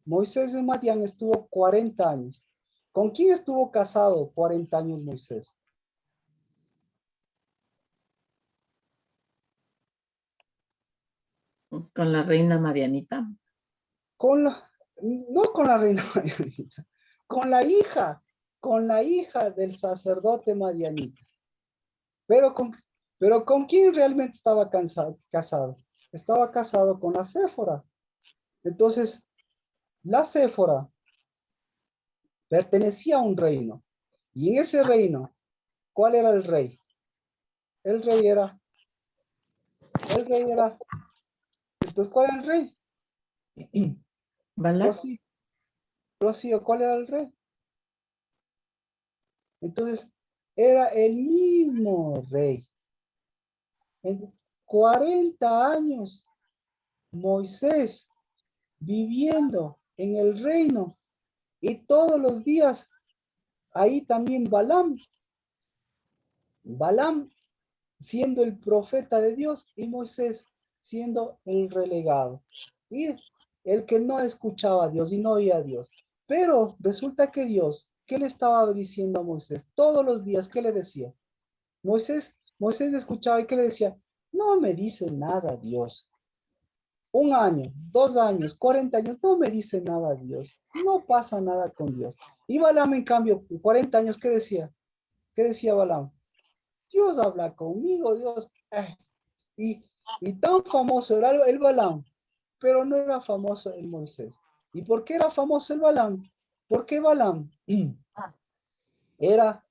Moisés en Madián estuvo 40 años. ¿Con quién estuvo casado 40 años Moisés? Con la reina madianita. No con la reina madianita, con la hija del sacerdote madianita. Pero con quién realmente estaba casado? Estaba casado con la Séfora. Entonces, la Séfora pertenecía a un reino. Y en ese reino, ¿cuál era el rey? El rey era. Entonces, ¿cuál era el rey? ¿Balac? Rocío, ¿cuál era el rey? Entonces, era el mismo rey. En 40 años, Moisés viviendo en el reino. Y todos los días, ahí también Balaam siendo el profeta de Dios y Moisés siendo el relegado. Y el que no escuchaba a Dios y no oía a Dios. Pero resulta que Dios, ¿qué le estaba diciendo a Moisés? Todos los días, ¿qué le decía? Moisés escuchaba y ¿qué le decía? No me dice nada Dios. 1 año, 2 años, 40 años, no me dice nada Dios. No pasa nada con Dios. Y Balaam, en cambio, 40 años, ¿qué decía? ¿Qué decía Balaam? Dios habla conmigo, Dios. Y tan famoso era el Balaam, pero no era famoso el Moisés. ¿Y por qué era famoso el Balaam? Porque Balaam era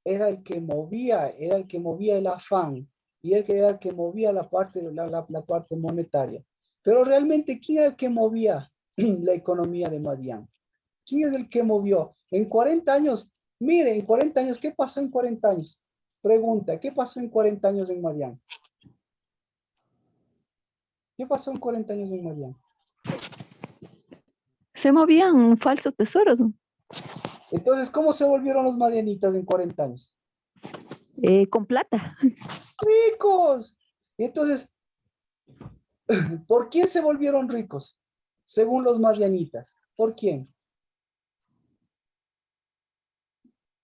el que movía el afán y era el que movía la parte monetaria. Pero realmente, ¿quién era el que movía la economía de Madián? ¿Quién es el que movió? En 40 años, mire, en 40 años, ¿qué pasó en 40 años? Pregunta, ¿qué pasó en 40 años en Madián? ¿Qué pasó en 40 años en Madián? Se movían falsos tesoros. Entonces, ¿cómo se volvieron los madianitas en 40 años? Con plata. ¡Ricos! Y entonces, ¿por quién se volvieron ricos? Según los madianitas. ¿Por quién?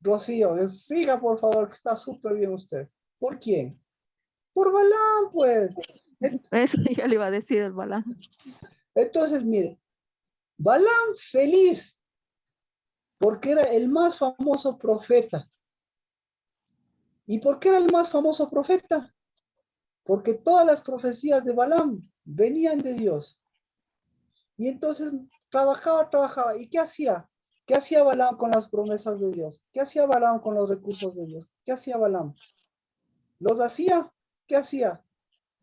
Rocío, siga por favor, que está súper bien usted. ¿Por quién? Por Balaam, pues. Eso ya le iba a decir el Balaam. Entonces, mire, Balaam feliz, porque era el más famoso profeta. ¿Y por qué era el más famoso profeta? Porque todas las profecías de Balaam venían de Dios. Y entonces trabajaba. ¿Y qué hacía? ¿Qué hacía Balaam con las promesas de Dios? ¿Qué hacía Balaam con los recursos de Dios? ¿Qué hacía Balaam? ¿Los hacía? ¿Qué hacía?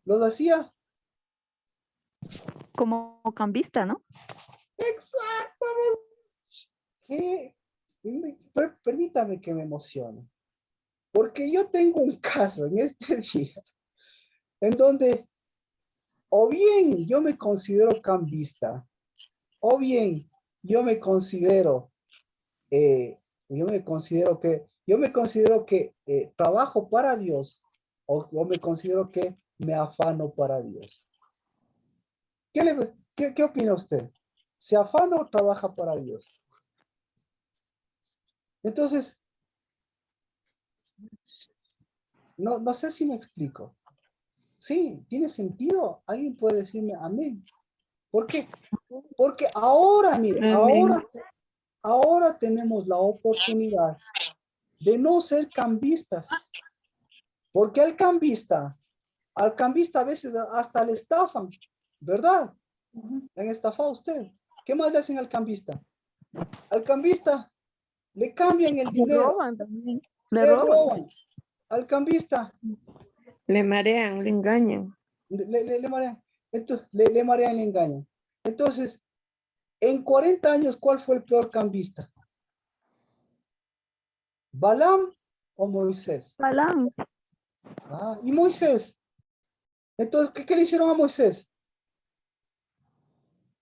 ¿Los hacía? Como cambista, ¿no? Exactamente. ¿Qué? Permítame que me emocione. Porque yo tengo un caso en este día en donde o bien yo me considero cambista, o bien yo me considero que trabajo para Dios, o me considero que me afano para Dios. ¿Qué opina usted? ¿Se afana o trabaja para Dios? Entonces, no sé si me explico. Sí, tiene sentido. Alguien puede decirme amén. ¿Por qué? Porque ahora, mire, ahora tenemos la oportunidad de no ser cambistas. Porque al cambista a veces hasta le estafan, ¿verdad? Le han estafado a usted. ¿Qué más le hacen al cambista? Al cambista le cambian el Le dinero. roban también. Le roban. Al cambista Le marean, le engañan. le marean. Entonces, le marean, le engañan. Entonces, en 40 años, ¿cuál fue el peor cambista? ¿Balaam o Moisés? Balaam. Ah, ¿y Moisés? Entonces, ¿qué le hicieron a Moisés?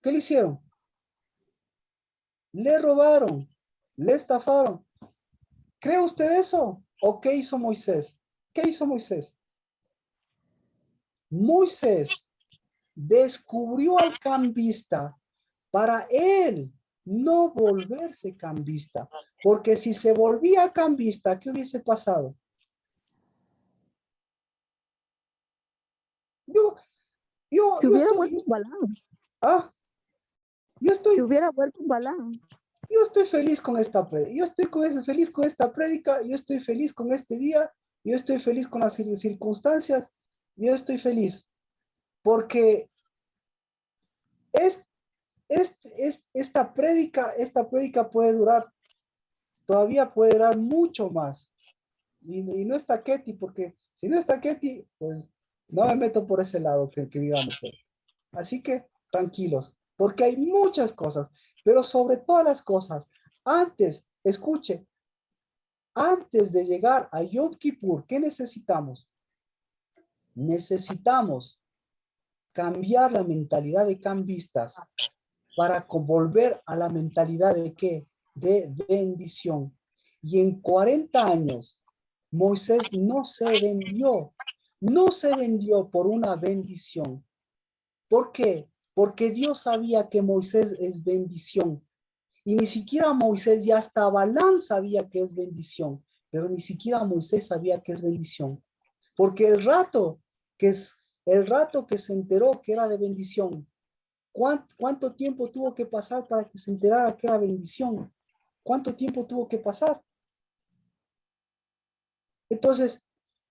¿Qué le hicieron? Le robaron, le estafaron. ¿Cree usted eso? ¿O qué hizo Moisés? ¿Qué hizo Moisés? Moisés descubrió al cambista para él no volverse cambista. Porque si se volvía cambista, ¿qué hubiese pasado? Se hubiera vuelto un Balaam. Ah, Se hubiera vuelto un Balaam. Yo estoy feliz con esta prédica. Yo estoy feliz con esta prédica. Yo estoy feliz con este día. Yo estoy feliz con las circunstancias. Yo estoy feliz. Porque esta prédica puede durar, todavía puede durar mucho más. Y no está Ketty, porque si no está Ketty, pues no me meto por ese lado que digamos. Así que tranquilos, porque hay muchas cosas, pero sobre todas las cosas, escuche, antes de llegar a Yom Kippur, ¿qué necesitamos? Necesitamos cambiar la mentalidad de cambistas para volver a la mentalidad de ¿qué? De bendición. Y en 40 años, Moisés no se vendió por una bendición. ¿Por qué? Porque Dios sabía que Moisés es bendición. Y ni siquiera Moisés, ya hasta Balaam sabía que es bendición, pero ni siquiera Moisés sabía que es bendición. Porque el rato que se enteró que era de bendición, ¿cuánto tiempo tuvo que pasar para que se enterara que era bendición? ¿Cuánto tiempo tuvo que pasar? Entonces,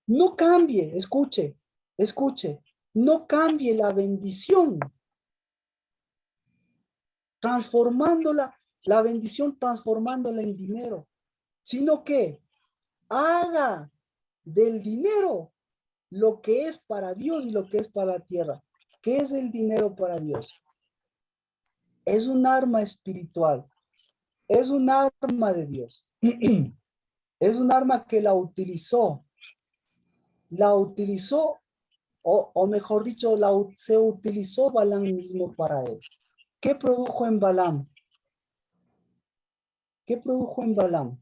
no cambie, escuche, no cambie la bendición, transformándola, la bendición transformándola en dinero, sino que haga del dinero lo que es para Dios y lo que es para la tierra. ¿Qué es el dinero para Dios? Es un arma espiritual, es un arma de Dios. Es un arma que la utilizó, o mejor dicho, se utilizó Balaam mismo para él. ¿Qué produjo en Balaam? ¿Qué produjo en Balaam?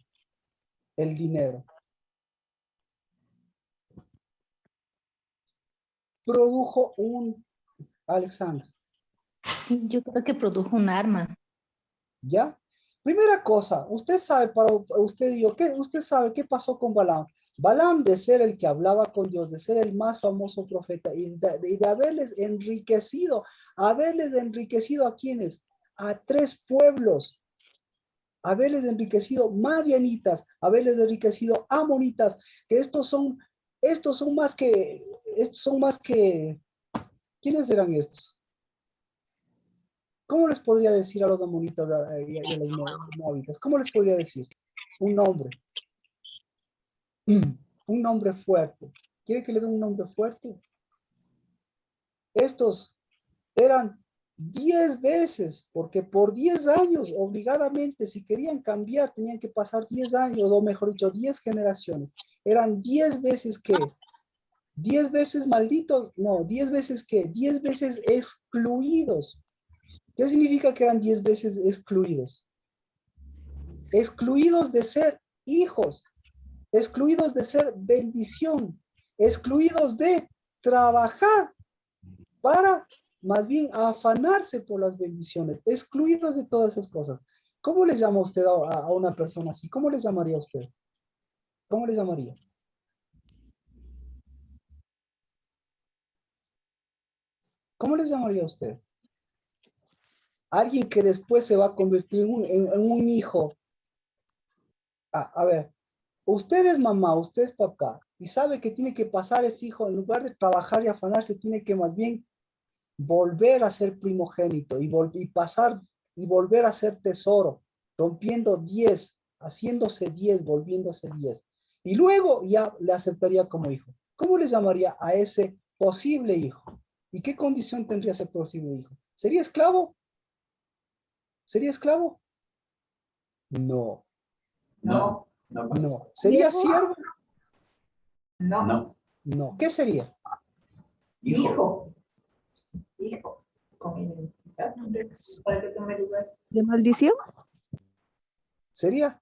El dinero. Produjo Alexander. Yo creo que produjo un arma. ¿Ya? Primera cosa, usted sabe, para usted digo, usted sabe qué pasó con Balaam. Balaam, de ser el que hablaba con Dios, de ser el más famoso profeta y de haberles enriquecido ¿a quiénes? A 3 pueblos. Haberles enriquecido madianitas, haberles enriquecido amonitas, que estos son más que, ¿quiénes eran estos? ¿Cómo les podría decir a los amonitas y a los moabitas? ¿Cómo les podría decir? Un nombre. Un nombre fuerte. ¿Quiere que le dé un nombre fuerte? Estos eran 10 veces, porque por 10 años, obligadamente, si querían cambiar, tenían que pasar 10 años, o mejor dicho, 10 generaciones. Eran 10 veces que, 10 veces malditos, no, 10 veces que, 10 veces excluidos. ¿Qué significa que eran 10 veces excluidos? Excluidos de ser hijos, excluidos de ser bendición, excluidos de trabajar para más bien afanarse por las bendiciones, excluidos de todas esas cosas. ¿Cómo le llama usted a una persona así? ¿Cómo le llamaría usted? ¿Cómo le llamaría? ¿Cómo le llamaría usted? Alguien que después se va a convertir en un hijo. A ver, usted es mamá, usted es papá, y sabe que tiene que pasar ese hijo, en lugar de trabajar y afanarse, tiene que más bien volver a ser primogénito y volver a ser tesoro, rompiendo 10, haciéndose 10, volviéndose 10. Y luego ya le aceptaría como hijo. ¿Cómo le llamaría a ese posible hijo? ¿Y qué condición tendría ese posible hijo? ¿Sería esclavo? ¿Sería esclavo? No. No. No. ¿Sería siervo? No. No. ¿Qué sería? Hijo. ¿De maldición? Sería.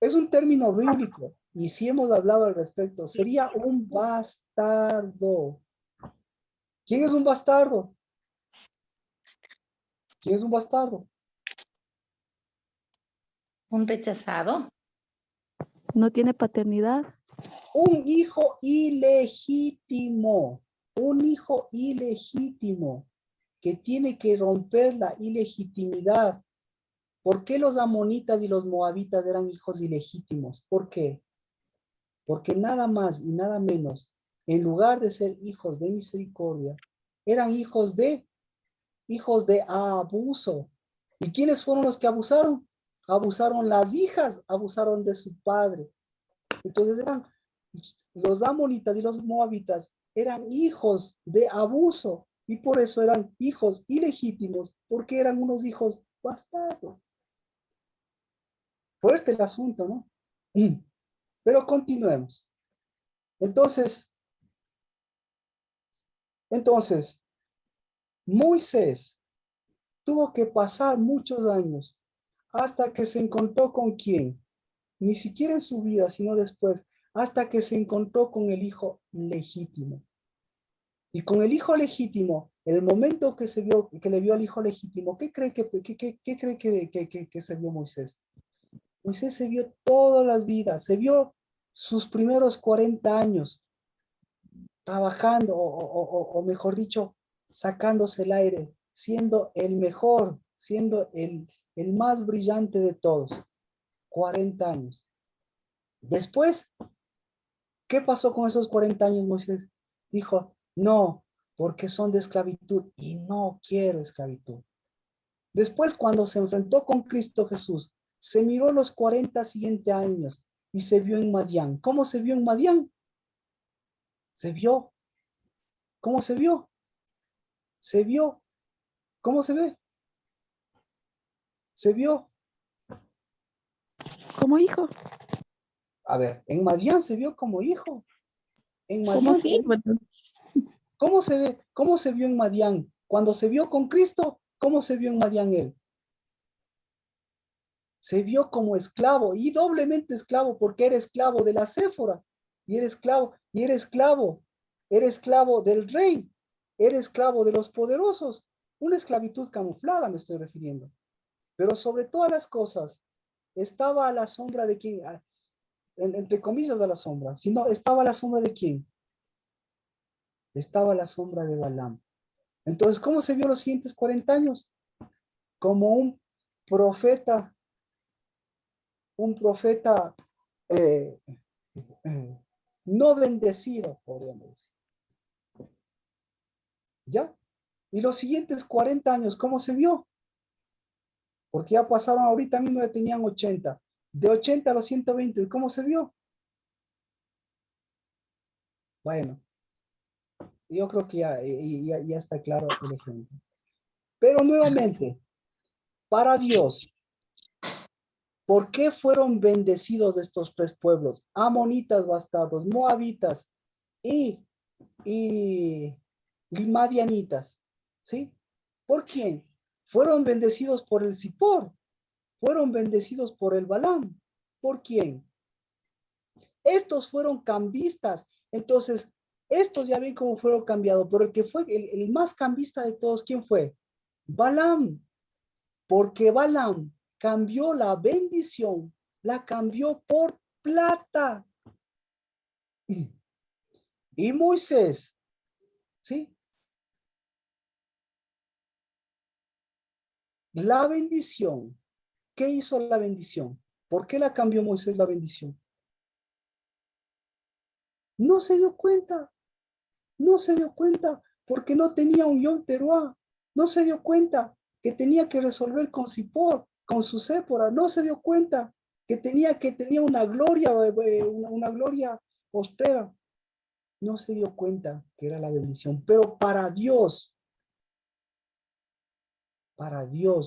Es un término bíblico y sí hemos hablado al respecto. Sería un bastardo. ¿Quién es un bastardo? ¿Quién es un bastardo? Un rechazado. ¿No tiene paternidad? Un hijo ilegítimo. Un hijo ilegítimo que tiene que romper la ilegitimidad. ¿Por qué los amonitas y los moabitas eran hijos ilegítimos? ¿Por qué? Porque nada más y nada menos, en lugar de ser hijos de misericordia, eran hijos de abuso. ¿Y quiénes fueron los que abusaron? Abusaron las hijas, abusaron de su padre. Entonces eran los amonitas y los moabitas, eran hijos de abuso y por eso eran hijos ilegítimos, porque eran unos hijos bastardos. Fuerte el asunto, ¿no? Pero continuemos. Entonces, Moisés Tuvo que pasar muchos años hasta que se encontró con quién. Ni siquiera en su vida, sino después, hasta que se encontró con el hijo legítimo. Y con el hijo legítimo, el momento que le vio al hijo legítimo, ¿qué cree que se vio Moisés? Moisés se vio todas las vidas, se vio sus primeros 40 años trabajando, o mejor dicho, sacándose el aire, siendo el mejor, siendo el más brillante de todos. 40 años. Después, ¿qué pasó con esos 40 años, Moisés? Dijo, no, porque son de esclavitud y no quiero esclavitud. Después, cuando se enfrentó con Cristo Jesús, se miró los 40 siguientes años y se vio en Madián. ¿Cómo se vio en Madián? Se vio. ¿Cómo se vio? Se vio. ¿Cómo se ve? Se vio. Como hijo. A ver, en Madián se vio como hijo. En ¿Cómo Madián así? ¿Cómo se ve? ¿Cómo se vio en Madián? Cuando se vio con Cristo, ¿cómo se vio en Madián él? Se vio como esclavo y doblemente esclavo porque era esclavo de la Séfora y era esclavo del rey, era esclavo de los poderosos. Una esclavitud camuflada me estoy refiriendo. Pero sobre todas las cosas, estaba a la sombra de quién, entre comillas a la sombra, sino estaba a la sombra de quién. Estaba a la sombra de Balaam. Entonces, ¿cómo se vio los siguientes 40 años? Como un profeta eh, no bendecido, podríamos decir. ¿Ya? Y los siguientes 40 años, ¿cómo se vio? Porque ya pasaron, ahorita mismo ya tenían 80. De 80 a los 120, ¿cómo se vio? Bueno, yo creo que ya está claro el ejemplo. Pero nuevamente, para Dios, ¿por qué fueron bendecidos estos tres pueblos? Amonitas bastardos, moabitas y madianitas. ¿Sí? ¿Por quién? Fueron bendecidos por el Zippor. Fueron bendecidos por el Balaam. ¿Por quién? Estos fueron cambistas. Entonces, estos ya ven cómo fueron cambiados. Pero el que fue el más cambista de todos, ¿quién fue? Balaam. Porque Balaam cambió la bendición, la cambió por plata. Y Moisés, ¿sí? La bendición. ¿Qué hizo la bendición? ¿Por qué la cambió Moisés la bendición? No se dio cuenta. No se dio cuenta porque no tenía un Yom Teruah. No se dio cuenta que tenía que resolver con Zippor, con su Sépora. No se dio cuenta que tenía una gloria postrera. No se dio cuenta que era la bendición. Pero para Dios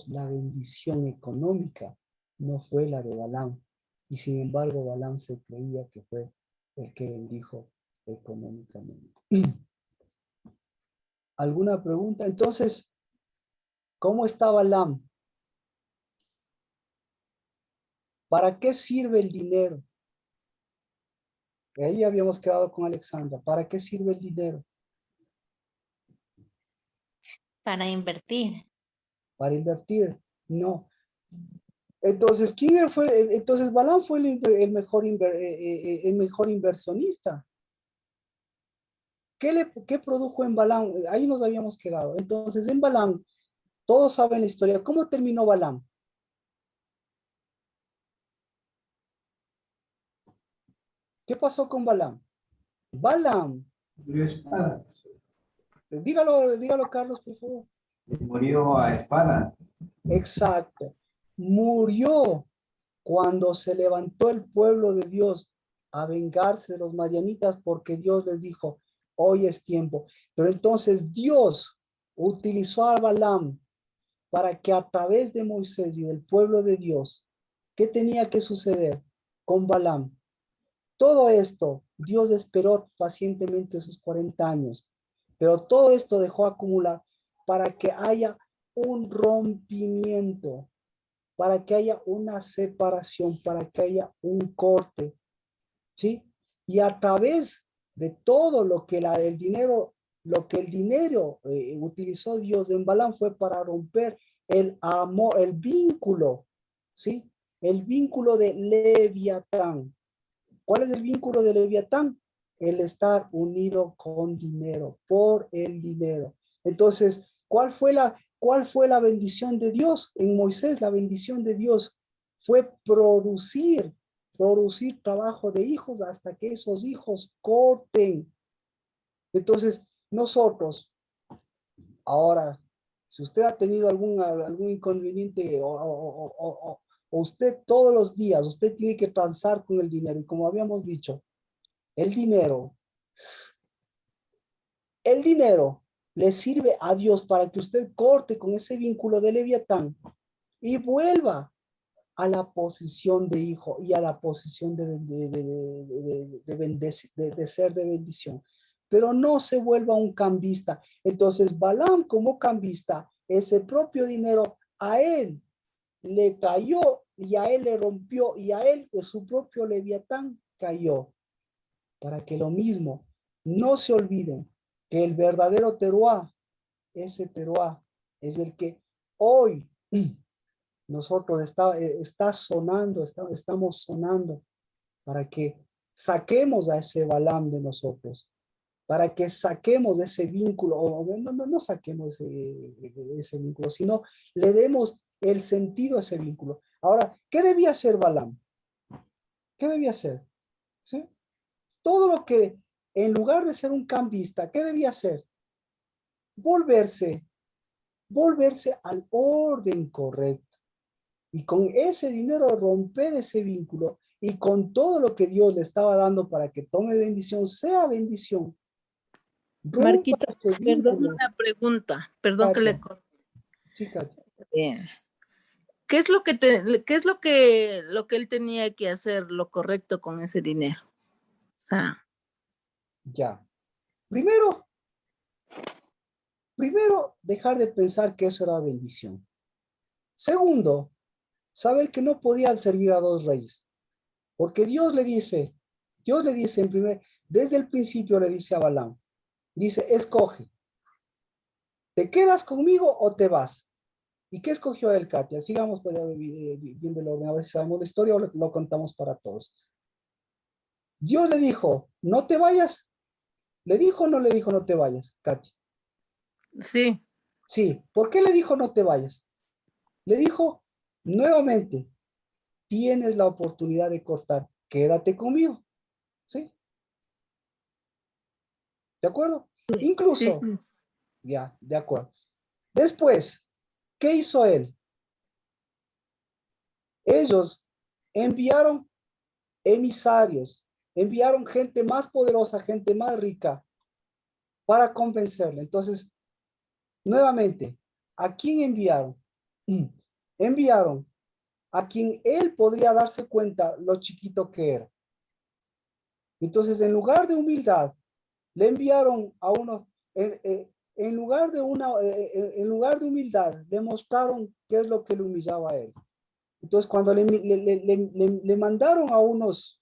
la bendición económica no fue la de Balaam. Y sin embargo, Balaam se creía que fue el que bendijo económicamente. ¿Alguna pregunta? Entonces, ¿cómo está Balaam? ¿Para qué sirve el dinero? Ahí habíamos quedado con Alexandra. ¿Para qué sirve el dinero? Para invertir. Para invertir. No. Entonces, ¿quién fue? Entonces, Balaam fue el mejor inversionista. ¿Qué produjo en Balaam? Ahí nos habíamos quedado. Entonces, en Balaam, todos saben la historia. ¿Cómo terminó Balaam? ¿Qué pasó con Balaam? Balaam. Murió a espada. Dígalo, Carlos, por favor. Murió a espada. Exacto. Murió cuando se levantó el pueblo de Dios a vengarse de los madianitas porque Dios les dijo, hoy es tiempo. Pero entonces Dios utilizó a Balaam para que a través de Moisés y del pueblo de Dios, ¿qué tenía que suceder con Balaam? Todo esto, Dios esperó pacientemente esos 40 años, pero todo esto dejó acumular para que haya un rompimiento, para que haya una separación, para que haya un corte, ¿sí? Y a través de todo lo que el dinero utilizó Dios en Balaam fue para romper el amor, el vínculo, ¿sí? El vínculo de Leviatán. ¿Cuál es el vínculo de Leviatán? El estar unido con dinero, por el dinero. Entonces, ¿cuál fue la bendición de Dios en Moisés? La bendición de Dios fue producir trabajo de hijos hasta que esos hijos corten. Entonces, nosotros, ahora, si usted ha tenido algún inconveniente o usted todos los días, usted tiene que transar con el dinero. Y como habíamos dicho, el dinero le sirve a Dios para que usted corte con ese vínculo de Leviatán y vuelva a la posición de hijo y a la posición de ser de bendición. Pero no se vuelva un cambista. Entonces Balaam, como cambista, ese propio dinero a él le cayó y a él le rompió y a él de su propio Leviatán cayó. Para que lo mismo, no se olviden que el verdadero teruá, ese teruá es el que hoy nosotros estamos sonando para que saquemos a ese Balaam de nosotros, para que saquemos ese vínculo, o no saquemos ese vínculo, sino le demos el sentido a ese vínculo. Ahora, ¿qué debía hacer Balaam? ¿Qué debía hacer? ¿Sí? Todo lo que, en lugar de ser un cambista, ¿qué debía hacer? Volverse al orden correcto. Y con ese dinero romper ese vínculo y con todo lo que Dios le estaba dando para que tome bendición, sea bendición. Marquito, perdón una pregunta, perdón que le... Sí, Katia. ¿Qué es lo que él tenía que hacer lo correcto con ese dinero? O sea, ya. Primero, dejar de pensar que eso era bendición. Segundo, saber que no podía servir a dos reyes. Porque Dios le dice desde el principio le dice a Balaam, dice, escoge, ¿te quedas conmigo o te vas? ¿Y qué escogió él, Katia? Sigamos viendo el orden, a ver si sabemos la historia o lo contamos para todos. Dios le dijo, no te vayas. ¿Le dijo o no le dijo no te vayas, Katia? Sí. Sí. ¿Por qué le dijo no te vayas? Le dijo, nuevamente, tienes la oportunidad de cortar. Quédate conmigo. ¿Sí? ¿De acuerdo? Incluso, sí. Ya, de acuerdo. Después, ¿qué hizo él? Ellos enviaron emisarios, enviaron gente más poderosa, gente más rica para convencerle. Entonces, nuevamente, ¿a quién enviaron? Enviaron a quien él podría darse cuenta lo chiquito que era. Entonces, en lugar de humildad, le enviaron a uno, en lugar de humildad, le mostraron qué es lo que le humillaba a él. Entonces, cuando le mandaron a unos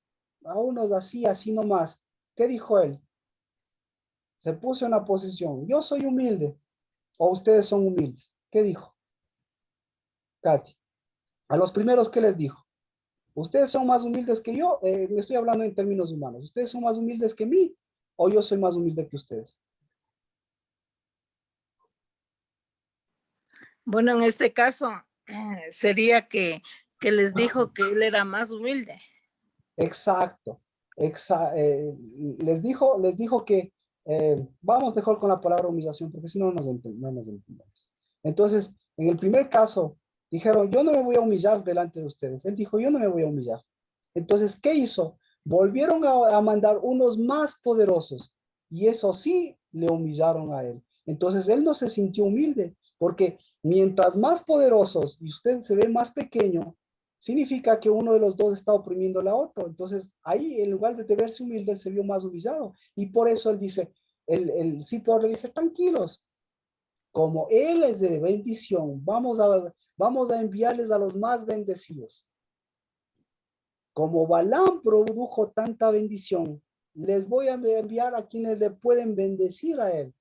así nomás, ¿qué dijo él? Se puso en la posición, yo soy humilde, o ustedes son humildes. ¿Qué dijo? Katy, a los primeros, ¿qué les dijo? Ustedes son más humildes que yo, me estoy hablando en términos humanos. ¿Ustedes son más humildes que mí o yo soy más humilde que ustedes? Bueno, en este caso sería que les dijo que él era más humilde. Exacto. Les dijo que vamos mejor con la palabra humillación porque si no nos entendemos. Entonces, en el primer caso, dijeron, yo no me voy a humillar delante de ustedes. Él dijo, yo no me voy a humillar. Entonces, ¿qué hizo? Volvieron a mandar unos más poderosos y eso sí le humillaron a él. Entonces, él no se sintió humilde porque mientras más poderosos y usted se ve más pequeño, significa que uno de los dos está oprimiendo al otro. Entonces, ahí en lugar de verse humilde, él se vio más humillado. Y por eso él dice, el Zippor le dice, tranquilos, como Él es de bendición, vamos a enviarles a los más bendecidos. Como Balaam produjo tanta bendición, les voy a enviar a quienes le pueden bendecir a él.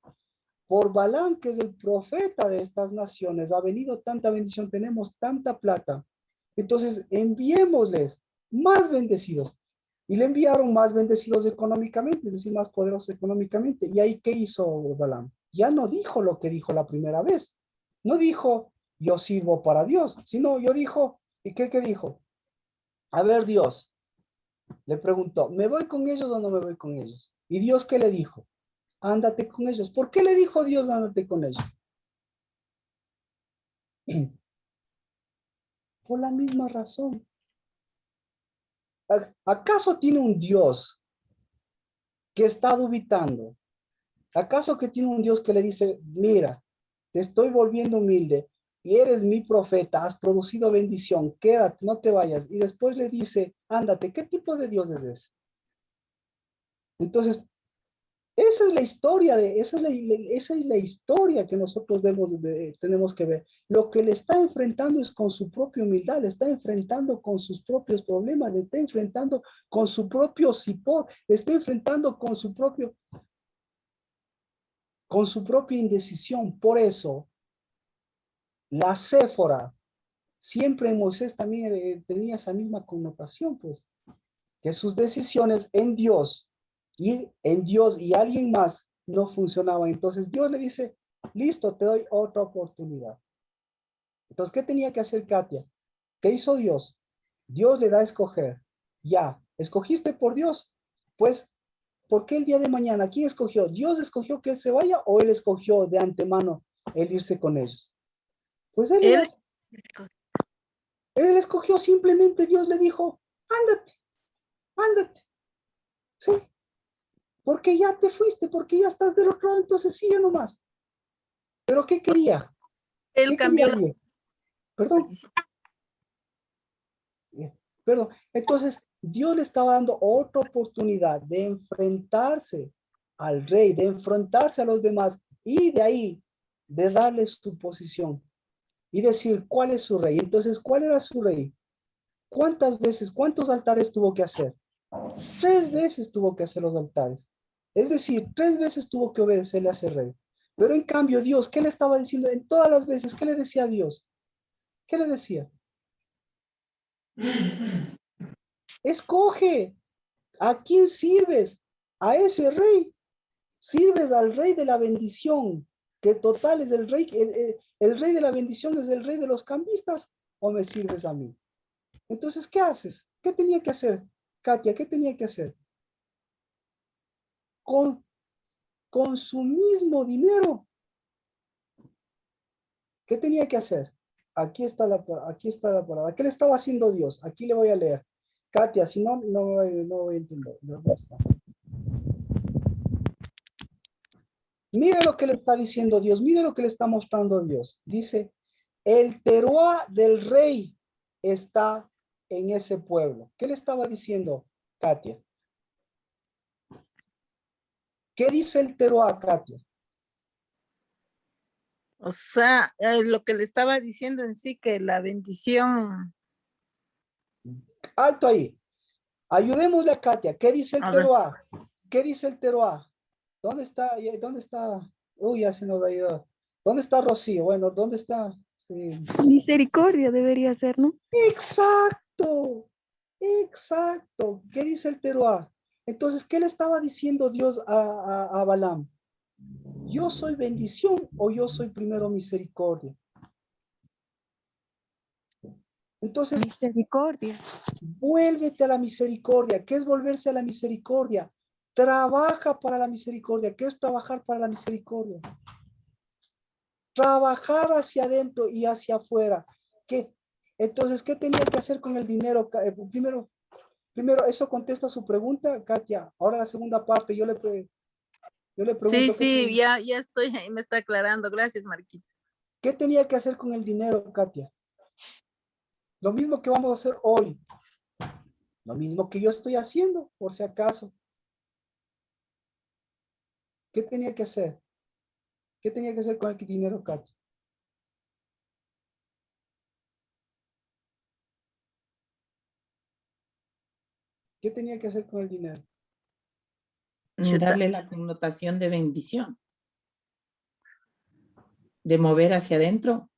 Por Balaam, que es el profeta de estas naciones, ha venido tanta bendición, tenemos tanta plata. Entonces, enviémosles más bendecidos. Y le enviaron más bendecidos económicamente, es decir, más poderosos económicamente. ¿Y ahí qué hizo Balaam? Ya no dijo lo que dijo la primera vez. No dijo, yo sirvo para Dios, sino yo dijo, ¿y qué dijo? A ver, Dios, le preguntó, ¿me voy con ellos o no me voy con ellos? ¿Y Dios qué le dijo? Ándate con ellos. ¿Por qué le dijo Dios ándate con ellos? Por la misma razón. ¿Acaso tiene un Dios que está dubitando? ¿Acaso que tiene un Dios que le dice, mira, te estoy volviendo humilde y eres mi profeta, has producido bendición, quédate, no te vayas? Y después le dice, ándate. ¿Qué tipo de Dios es ese? Entonces, esa es la historia esa es la historia que nosotros tenemos que ver. Lo que le está enfrentando es con su propia humildad, le está enfrentando con sus propios problemas, le está enfrentando con su propio sipor, le está enfrentando con su propia indecisión. Por eso, la Séfora, siempre en Moisés también tenía esa misma connotación, pues, que sus decisiones en Dios y alguien más no funcionaban. Entonces Dios le dice, listo, te doy otra oportunidad. Entonces, ¿qué tenía que hacer Katia? ¿Qué hizo Dios? Dios le da a escoger. Ya, ¿escogiste por Dios? Pues, ¿por qué el día de mañana? ¿Quién escogió? ¿Dios escogió que él se vaya o él escogió de antemano el irse con ellos? Pues él escogió, simplemente Dios le dijo, ándate. Sí, porque ya te fuiste, porque ya estás del otro lado, entonces sigue nomás. ¿Pero qué quería? Él ¿Qué cambió quería Dios? Perdón. Entonces, Dios le estaba dando otra oportunidad de enfrentarse al rey, de enfrentarse a los demás y de ahí, de darle su posición y decir cuál es su rey. Entonces, ¿cuál era su rey? ¿Cuántos altares tuvo que hacer? 3 veces tuvo que hacer los altares. Es decir, 3 veces tuvo que obedecerle a ese rey. Pero en cambio, Dios, ¿qué le estaba diciendo en todas las veces? ¿Qué le decía a Dios? ¿Qué le decía? Escoge. ¿A quién sirves? A ese rey. Sirves al rey de la bendición, que total es el rey de la bendición es el rey de los cambistas, o me sirves a mí. Entonces, ¿qué haces? ¿Qué tenía que hacer? Katia, ¿qué tenía que hacer? Con su mismo dinero. ¿Qué tenía que hacer? Aquí está la palabra. ¿Qué le estaba haciendo Dios? Aquí le voy a leer. Katia, si no, no voy a entender. ¿Dónde está? Mire lo que le está diciendo Dios. Mire lo que le está mostrando Dios. Dice, el teruá del rey está en ese pueblo. ¿Qué le estaba diciendo Katia? ¿Qué dice el teruá, Katia? O sea, lo que le estaba diciendo en sí, que la bendición. Alto ahí. Ayudémosle a Katia. ¿Qué dice el teruá? ¿Qué dice el teruá? ¿Dónde está? ¿Dónde está? Uy, ya se nos ha ido. ¿Dónde está Rocío? Bueno, ¿dónde está? Misericordia debería ser, ¿no? Exacto. ¿Qué dice el teruá? Entonces, ¿qué le estaba diciendo Dios a Balaam? ¿Yo soy bendición o yo soy primero misericordia? Entonces, misericordia. Vuélvete a la misericordia. ¿Qué es volverse a la misericordia? Trabaja para la misericordia. ¿Qué es trabajar para la misericordia? Trabajar hacia adentro y hacia afuera. Entonces, ¿qué tenía que hacer con el dinero? Primero, eso contesta su pregunta, Katia. Ahora la segunda parte, yo le pregunto. Sí, ya estoy, me está aclarando. Gracias, Marquita. ¿Qué tenía que hacer con el dinero, Katia? Lo mismo que vamos a hacer hoy. Lo mismo que yo estoy haciendo, por si acaso. ¿Qué tenía que hacer? ¿Qué tenía que hacer con el dinero, Katy? ¿Qué tenía que hacer con el dinero? Darle la connotación de bendición. De mover hacia adentro.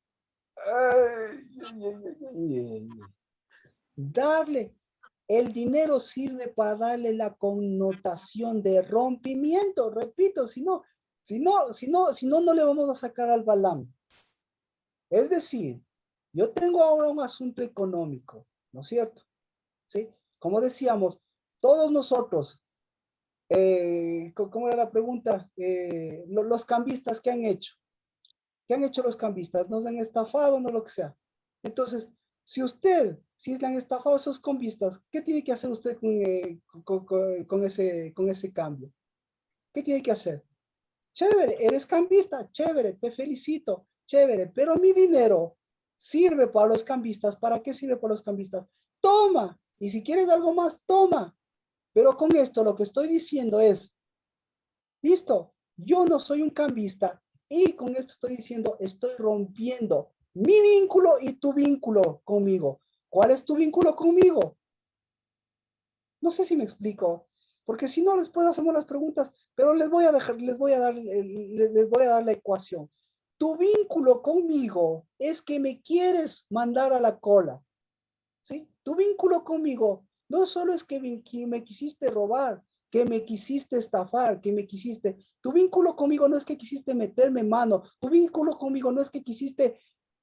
Darle. El dinero sirve para darle la connotación de rompimiento. Repito, si no, no le vamos a sacar al Balaam. Es decir, yo tengo ahora un asunto económico, ¿no es cierto? ¿Sí? Como decíamos, todos nosotros, ¿cómo era la pregunta? Los cambistas, ¿qué han hecho? ¿Qué han hecho los cambistas? ¿Nos han estafado o no lo que sea? Entonces, si le han estafado a esos cambistas, ¿qué tiene que hacer usted con ese cambio? ¿Qué tiene que hacer? Chévere, eres cambista, chévere, te felicito, chévere, pero mi dinero sirve para los cambistas. ¿Para qué sirve para los cambistas? Toma, y si quieres algo más, toma. Pero con esto lo que estoy diciendo es, listo, yo no soy un cambista y con esto estoy diciendo, estoy rompiendo mi vínculo y tu vínculo conmigo. ¿Cuál es tu vínculo conmigo? No sé si me explico, porque si no después hacemos las preguntas, pero les voy a dar la ecuación. Tu vínculo conmigo es que me quieres mandar a la cola, ¿sí? Tu vínculo conmigo no solo es que me quisiste robar, que me quisiste estafar, tu vínculo conmigo no es que quisiste meterme mano, tu vínculo conmigo no es que quisiste,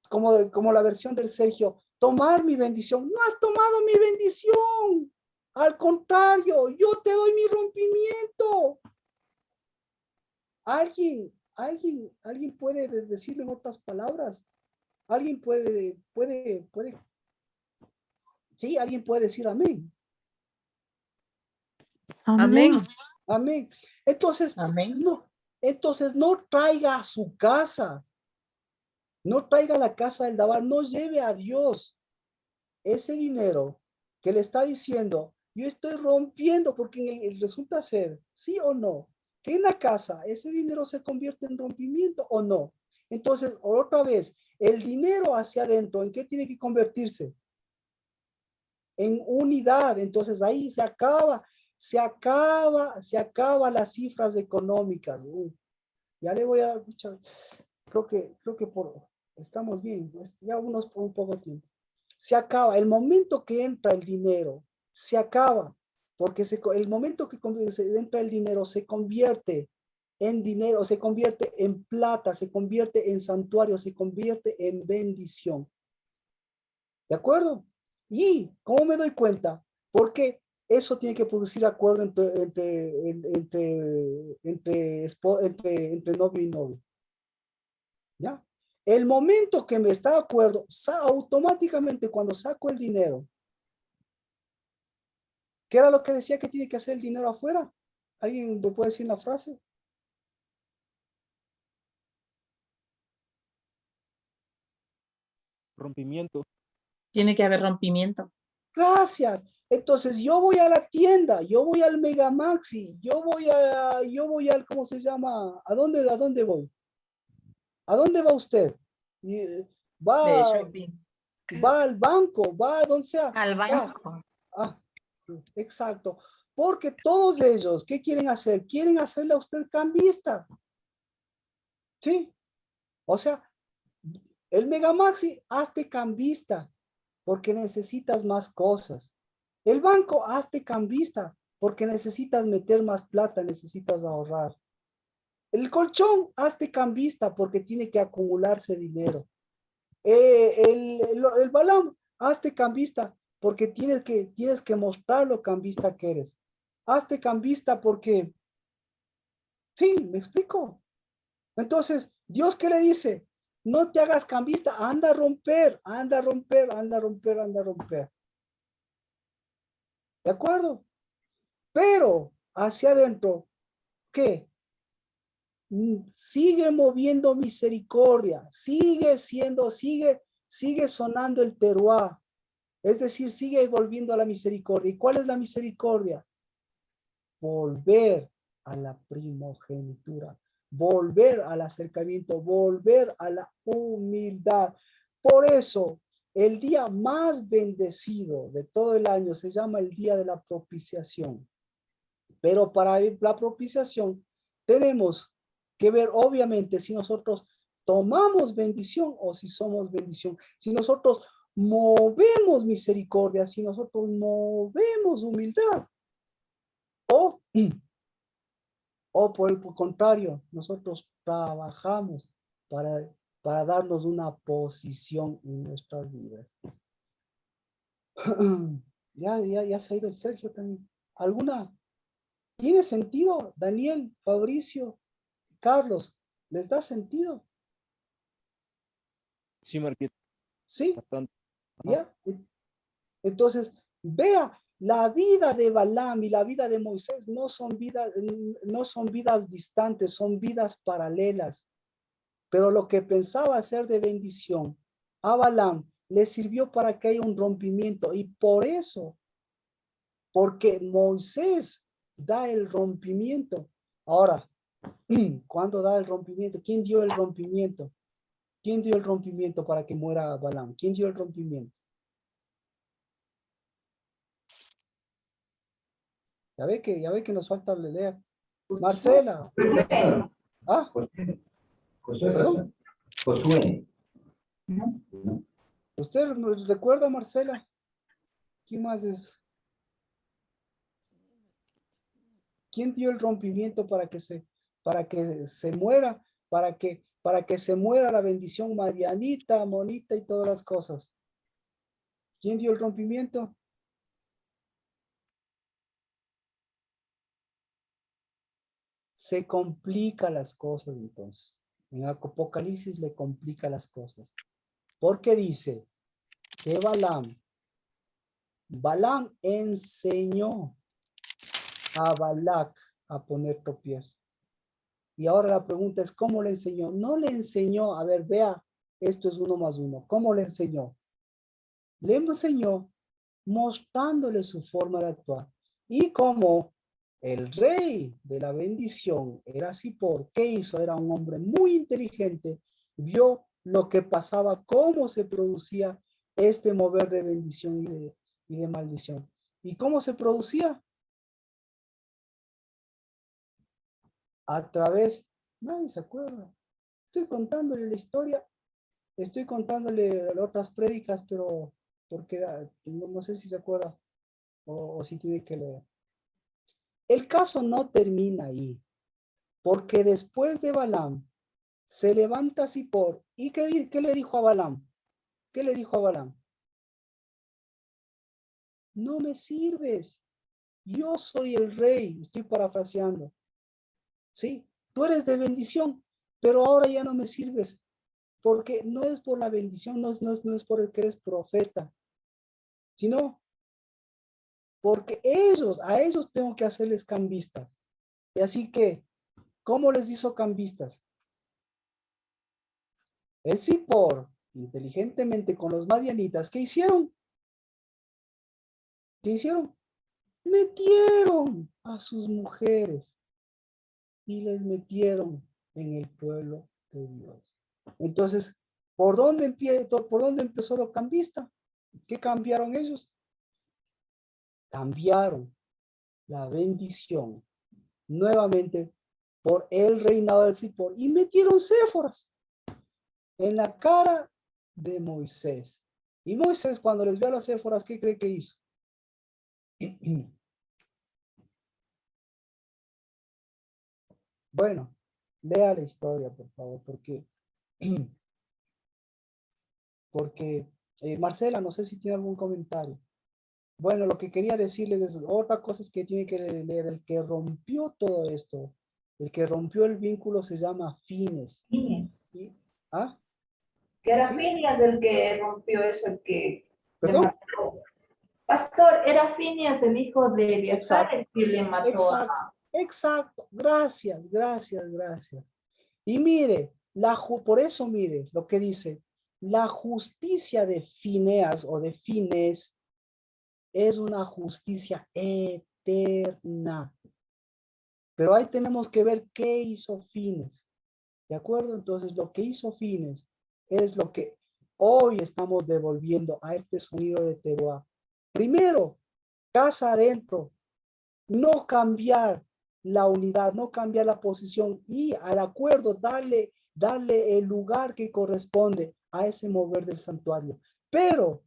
como la versión del Sergio, tomar mi bendición. No has tomado mi bendición. Al contrario, yo te doy mi rompimiento. ¿Alguien puede decirlo en otras palabras? ¿Alguien puede? Sí, alguien puede decir amén. Amén. Amén. Entonces, amén. No traiga a su casa. No traiga a la casa del Dabar. No lleve a Dios ese dinero que le está diciendo, yo estoy rompiendo, porque resulta ser, sí o no, que en la casa ese dinero se convierte en rompimiento o no. Entonces, otra vez, el dinero hacia adentro, ¿en qué tiene que convertirse? En unidad. Entonces ahí se acaba las cifras económicas. Ya le voy a dar, creo que estamos bien, ya un poco tiempo. Se acaba, el momento que entra el dinero, se acaba, porque el momento que entra el dinero se convierte en dinero, se convierte en plata, se convierte en santuario, se convierte en bendición. ¿De acuerdo? ¿Y cómo me doy cuenta? Porque eso tiene que producir acuerdo entre novio y novio. ¿Ya? El momento que me está de acuerdo, automáticamente cuando saco el dinero, ¿qué era lo que decía que tiene que hacer el dinero afuera? ¿Alguien me puede decir la frase? Rompimiento. Tiene que haber rompimiento. Gracias. Entonces yo voy a la tienda, yo voy al Mega Maxi, yo voy al, ¿cómo se llama? ¿A dónde voy? ¿A dónde va usted? De shopping. Va al banco, va a donde sea. Al banco. Exacto. Porque todos ellos, ¿qué quieren hacer? Quieren hacerle a usted cambista. ¿Sí? O sea, el Mega Maxi, hazte cambista, porque necesitas más cosas. El banco, hazte cambista, porque necesitas meter más plata, necesitas ahorrar. El colchón, hazte cambista, porque tiene que acumularse dinero. El balón, hazte cambista, porque tienes que mostrar lo cambista que eres. Hazte cambista porque, sí, me explico. Entonces, ¿Dios qué le dice? No te hagas cambista, anda a romper, anda a romper, anda a romper, anda a romper. ¿De acuerdo? Pero hacia adentro, ¿qué? Sigue moviendo misericordia, sigue sonando el teruá. Es decir, sigue volviendo a la misericordia. ¿Y cuál es la misericordia? Volver a la primogenitura. volver al acercamiento, volver a la humildad. Por eso, el día más bendecido de todo el año se llama el día de la propiciación. Pero para la propiciación tenemos que ver, obviamente, si nosotros tomamos bendición o si somos bendición. Si nosotros movemos misericordia, si nosotros movemos humildad. O por el contrario, nosotros trabajamos para darnos una posición en nuestras vidas. Ya se ha ido el Sergio también. ¿Alguna? ¿Tiene sentido? Daniel, Fabricio, Carlos, ¿les da sentido? Sí, Marquito. Sí. Bastante. ¿Ya? Entonces, vea, la vida de Balaam y la vida de Moisés no son vidas distantes, son vidas paralelas. Pero lo que pensaba hacer de bendición a Balaam le sirvió para que haya un rompimiento. Y por eso, porque Moisés da el rompimiento. Ahora, ¿cuándo da el rompimiento? ¿Quién dio el rompimiento? ¿Quién dio el rompimiento para que muera Balaam? ¿Quién dio el rompimiento? Ya ve que nos falta leer. Marcela. ¿Ah? Josué. ¿Usted recuerda, Marcela? ¿Quién más es? ¿Quién dio el rompimiento para que se muera? Para que se muera la bendición Marianita, Monita y todas las cosas. ¿Quién dio el rompimiento? Se complica las cosas entonces. En Apocalipsis le complica las cosas. Porque dice que Balaam enseñó a Balac a poner tropiezo. Y ahora la pregunta es, ¿cómo le enseñó? No le enseñó, a ver, vea, esto es 1 más 1. ¿Cómo le enseñó? Le enseñó mostrándole su forma de actuar. Y como el rey de la bendición era Zippor, ¿qué hizo? Era un hombre muy inteligente, vio lo que pasaba, cómo se producía este mover de bendición y de maldición. ¿Y cómo se producía? A través, nadie se acuerda. Estoy contándole la historia, estoy contándole otras prédicas, pero porque no sé si se acuerda o si tiene que leer. El caso no termina ahí, porque después de Balaam se levanta Zippor. ¿Y qué le dijo a Balaam? ¿Qué le dijo a Balaam? No me sirves, yo soy el rey, estoy parafraseando. Sí, tú eres de bendición, pero ahora ya no me sirves, porque no es por la bendición, no es por el que eres profeta, sino porque a ellos tengo que hacerles cambistas. Y así que, ¿cómo les hizo cambistas? El Zippor, inteligentemente con los madianitas, ¿qué hicieron? ¿Qué hicieron? Metieron a sus mujeres y les metieron en el pueblo de Dios. Entonces, ¿por dónde empezó lo cambista? ¿Qué cambiaron ellos? Cambiaron la bendición nuevamente por el reinado del Zippor y metieron séforas en la cara de Moisés. Y Moisés, cuando les vio a las séforas, ¿qué cree que hizo? Bueno, lea la historia, por favor, porque Marcela, no sé si tiene algún comentario. Bueno, lo que quería decirles es otra cosa es que tiene que leer. El que rompió todo esto, el que rompió el vínculo se llama Fines. ¿Ah? Que era ¿Sí? Finias el que rompió eso, el que ¿Perdón? le mató. Pastor, era Finias el hijo de Eleazar el que le mató Exacto, a... exacto. Gracias. Y mire, por eso mire lo que dice, la justicia de Fineas o de Fines es una justicia eterna. Pero ahí tenemos que ver qué hizo Fines. ¿De acuerdo? Entonces, lo que hizo Fines es lo que hoy estamos devolviendo a este sonido de Teruá. Primero, casa adentro, no cambiar la unidad, no cambiar la posición y al acuerdo darle el lugar que corresponde a ese mover del santuario. Pero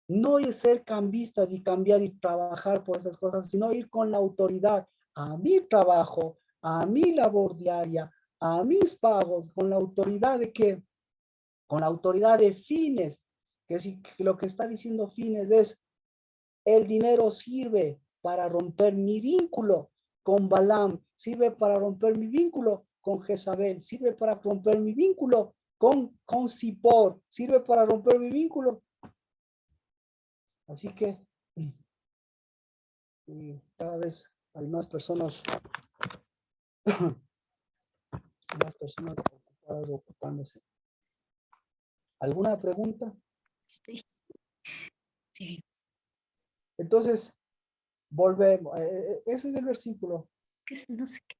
no ir ser cambistas y cambiar y trabajar por esas cosas, sino ir con la autoridad a mi trabajo, a mi labor diaria, a mis pagos, con la autoridad de qué? Con la autoridad de Fines, que si lo que está diciendo Fines es, el dinero sirve para romper mi vínculo con Balaam, sirve para romper mi vínculo con Jezabel, sirve para romper mi vínculo con Zippor, sirve para romper mi vínculo. Así que cada vez hay más personas ocupadas, ocupándose. ¿Alguna pregunta? Sí. Sí. Entonces, volvemos. Ese es el versículo. No sé qué.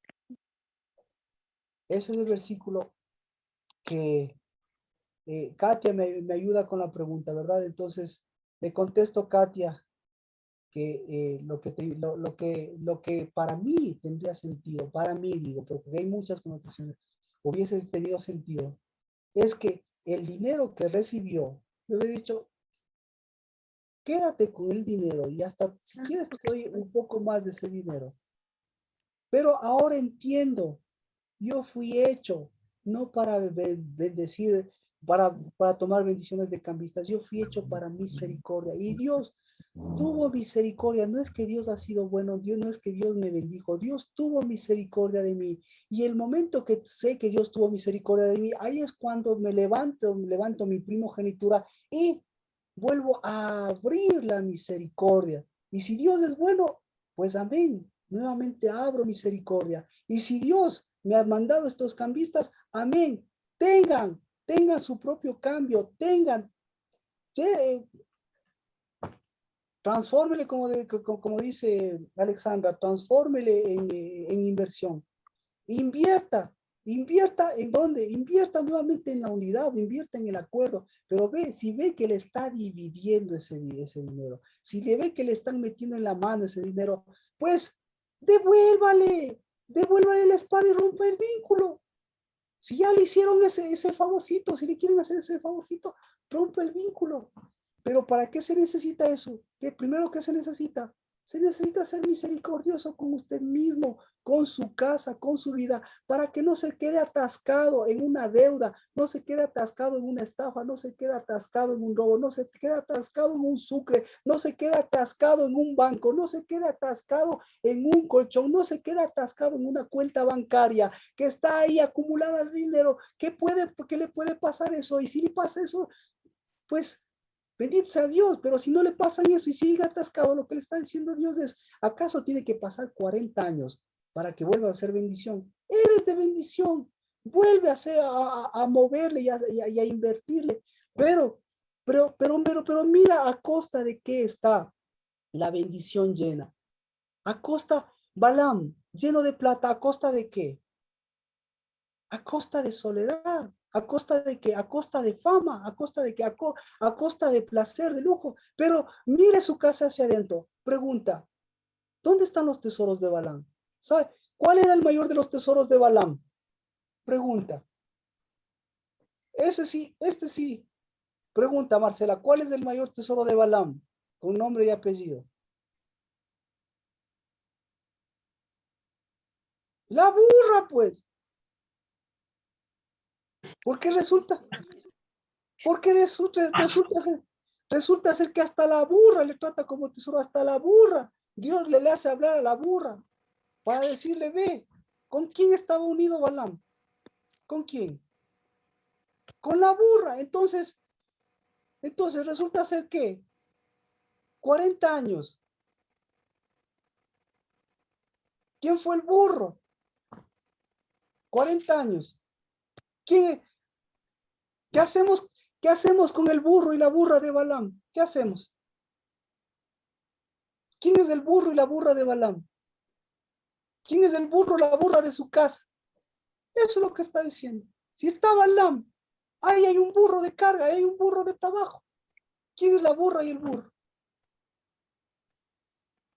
Ese es el versículo que Katia me ayuda con la pregunta, ¿verdad? Entonces, le contesto Katia que lo que para mí tendría sentido, para mí digo, porque hay muchas connotaciones, hubiese tenido sentido, es que el dinero que recibió, yo le he dicho, quédate con el dinero y hasta si quieres te doy un poco más de ese dinero. Pero ahora entiendo, yo fui hecho no para bendecir, para tomar bendiciones de cambistas, yo fui hecho para misericordia y Dios tuvo misericordia. No es que Dios ha sido bueno, Dios no es que Dios me bendijo, Dios tuvo misericordia de mí. Y el momento que sé que Dios tuvo misericordia de mí, ahí es cuando me levanto mi primogenitura y vuelvo a abrir la misericordia. Y si Dios es bueno, pues amén. Nuevamente abro misericordia. Y si Dios me ha mandado estos cambistas, amén. Tengan su propio cambio, transfórmele, como dice Alexandra, transfórmele en inversión. Invierta en dónde, invierta nuevamente en la unidad, invierta en el acuerdo, pero si ve que le está dividiendo ese dinero, si le ve que le están metiendo en la mano ese dinero, pues devuélvale la espada y rompa el vínculo. Si ya le hicieron ese favorcito, si le quieren hacer ese favorcito, rompa el vínculo. Pero ¿para qué se necesita eso? ¿Qué primero que se necesita? Se necesita ser misericordioso con usted mismo, con su casa, con su vida, para que no se quede atascado en una deuda, no se quede atascado en una estafa, no se quede atascado en un robo, no se quede atascado en un sucre, no se quede atascado en un banco, no se quede atascado en un colchón, no se quede atascado en una cuenta bancaria que está ahí acumulada el dinero. ¿Qué le puede pasar eso? Y si le pasa eso, pues bendito sea Dios, pero si no le pasa eso y sigue atascado, lo que le está diciendo Dios es, ¿acaso tiene que pasar 40 años para que vuelva a ser bendición? Eres de bendición, vuelve a moverle y a invertirle, pero mira a costa de qué está la bendición llena. A costa, Balaam, lleno de plata, ¿a costa de qué? A costa de soledad. ¿A costa de qué? A costa de fama, a costa de qué, a costa de placer, de lujo. Pero mire su casa hacia adentro. Pregunta, ¿dónde están los tesoros de Balaam? ¿Sabe cuál era el mayor de los tesoros de Balaam? Pregunta. Ese sí, este sí. Pregunta, Marcela, ¿cuál es el mayor tesoro de Balaam? Con nombre y apellido. La burra, pues. Porque resulta ser que hasta la burra le trata como tesoro, hasta la burra. Dios le hace hablar a la burra para decirle, ve, ¿con quién estaba unido Balaam? ¿Con quién? Con la burra. Entonces resulta ser que 40 años. ¿Quién fue el burro? 40 años. ¿Qué hacemos con el burro y la burra de Balaam? ¿Qué hacemos? ¿Quién es el burro y la burra de Balaam? ¿Quién es el burro, la burra de su casa? Eso es lo que está diciendo. Si está Balaam, ahí hay un burro de carga, ahí hay un burro de trabajo. ¿Quién es la burra y el burro?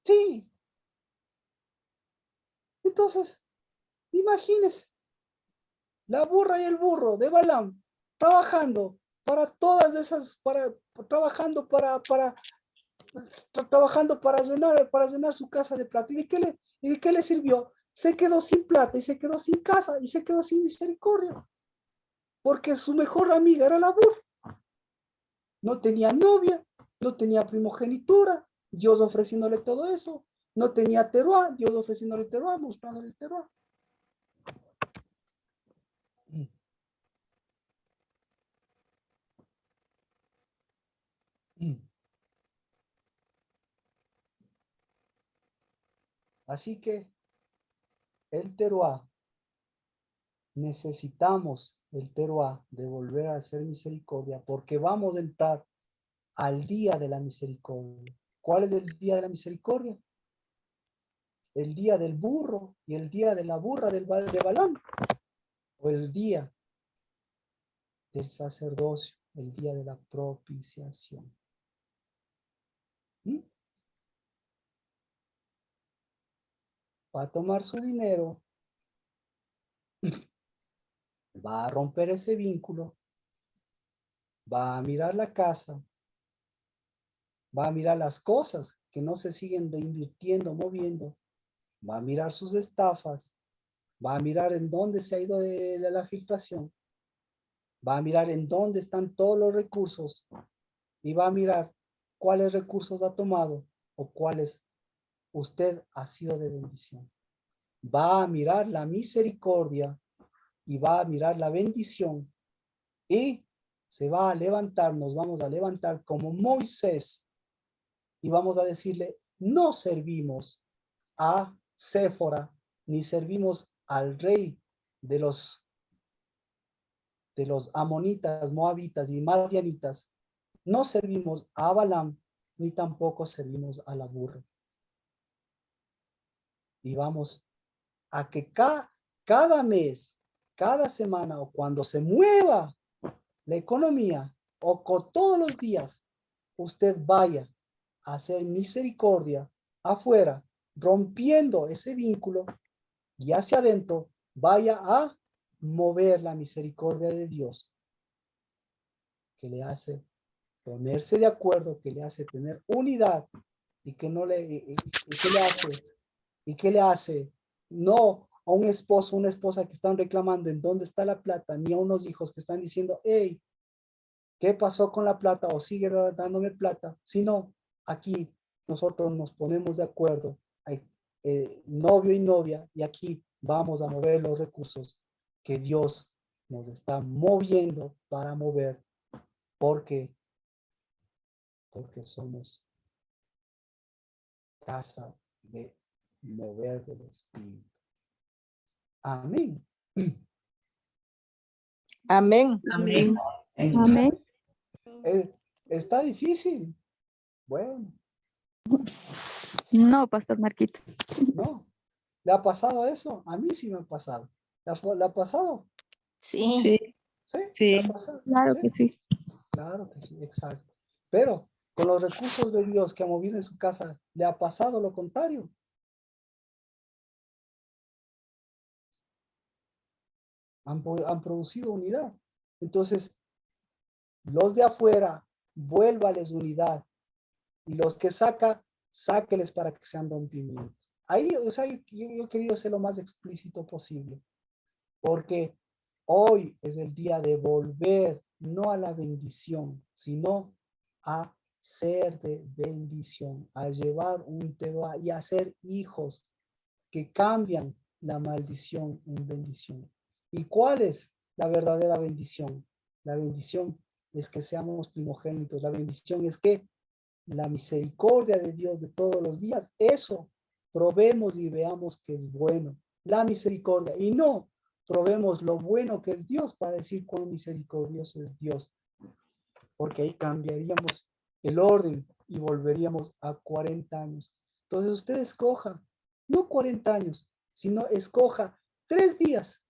Sí. Entonces, imagínense, la burra y el burro de Balaam trabajando para todas esas, trabajando para llenar su casa de plata. ¿Y de qué le sirvió? Se quedó sin plata y se quedó sin casa y se quedó sin misericordia. Porque su mejor amiga era la burra. No tenía novia, no tenía primogenitura, Dios ofreciéndole todo eso. No tenía teruá, Dios ofreciéndole teruá, mostrándole teruá. Así que el teruá, necesitamos el teruá de volver a hacer misericordia porque vamos a entrar al día de la misericordia. ¿Cuál es el día de la misericordia? El día del burro y el día de la burra de Balaam. O el día del sacerdocio, el día de la propiciación. Va a tomar su dinero, va a romper ese vínculo, va a mirar la casa, va a mirar las cosas que no se siguen reinvirtiendo, moviendo, va a mirar sus estafas, va a mirar en dónde se ha ido de la filtración, va a mirar en dónde están todos los recursos y va a mirar cuáles recursos ha tomado o cuáles usted ha sido de bendición. Va a mirar la misericordia y va a mirar la bendición y se va a levantar, nos vamos a levantar como Moisés y vamos a decirle, no servimos a Séfora ni servimos al rey de los amonitas, moabitas y madianitas, no servimos a Balaam ni tampoco servimos a la burra. Y vamos a que cada mes, cada semana o cuando se mueva la economía o todos los días, usted vaya a hacer misericordia afuera, rompiendo ese vínculo y hacia adentro vaya a mover la misericordia de Dios que le hace ponerse de acuerdo, que le hace tener unidad y que no que le hace no a un esposo, una esposa que están reclamando en dónde está la plata, ni a unos hijos que están diciendo, hey, ¿qué pasó con la plata? O sigue dándome plata, sino aquí nosotros nos ponemos de acuerdo, hay novio y novia, y aquí vamos a mover los recursos que Dios nos está moviendo para mover, porque somos casa de mover del Espíritu. Amén. Amén. Amén. Amén. ¿Está difícil? Bueno. No, Pastor Marquito. No. ¿Le ha pasado eso? A mí sí me ha pasado. ¿Le ha pasado? Sí. Sí. ¿Sí? Sí. ¿Le ha pasado? Claro que sí. Claro que sí, exacto. Pero con los recursos de Dios que ha movido en su casa, ¿le ha pasado lo contrario? Han producido unidad. Entonces, los de afuera, vuélvales unidad. Y los que sáqueles para que sean rompimiento. Ahí, o sea, yo he querido ser lo más explícito posible. Porque hoy es el día de volver, no a la bendición, sino a ser de bendición, a llevar un teruá y a ser hijos que cambian la maldición en bendición. ¿Y cuál es la verdadera bendición? La bendición es que seamos primogénitos. La bendición es que la misericordia de Dios de todos los días, eso probemos y veamos que es bueno. La misericordia. Y no probemos lo bueno que es Dios para decir cuán misericordioso es Dios. Porque ahí cambiaríamos el orden y volveríamos a 40 años. Entonces usted escoja, no 40 años, sino escoja 3 días,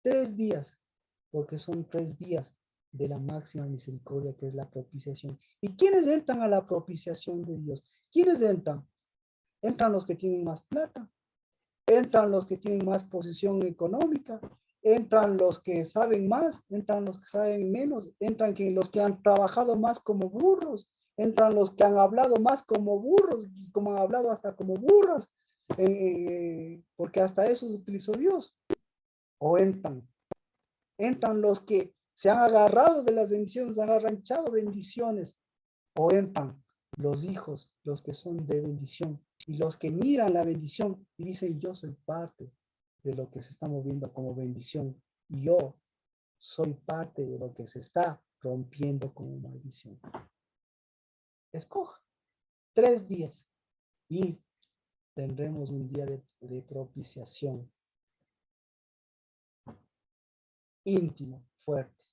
3 días, porque son 3 días de la máxima misericordia que es la propiciación. ¿Y quiénes entran a la propiciación de Dios? ¿Quiénes entran? Entran los que tienen más plata, entran los que tienen más posición económica, entran los que saben más, entran los que saben menos, entran los que han trabajado más como burros, entran los que han hablado más como burros, y como han hablado hasta como burras, porque hasta eso utilizó Dios. O entran los que se han agarrado de las bendiciones, han arranchado bendiciones, o entran los hijos, los que son de bendición, y los que miran la bendición y dicen, yo soy parte de lo que se está moviendo como bendición, y yo soy parte de lo que se está rompiendo como maldición. Escoja 3 días y tendremos un día de propiciación íntimo, fuerte,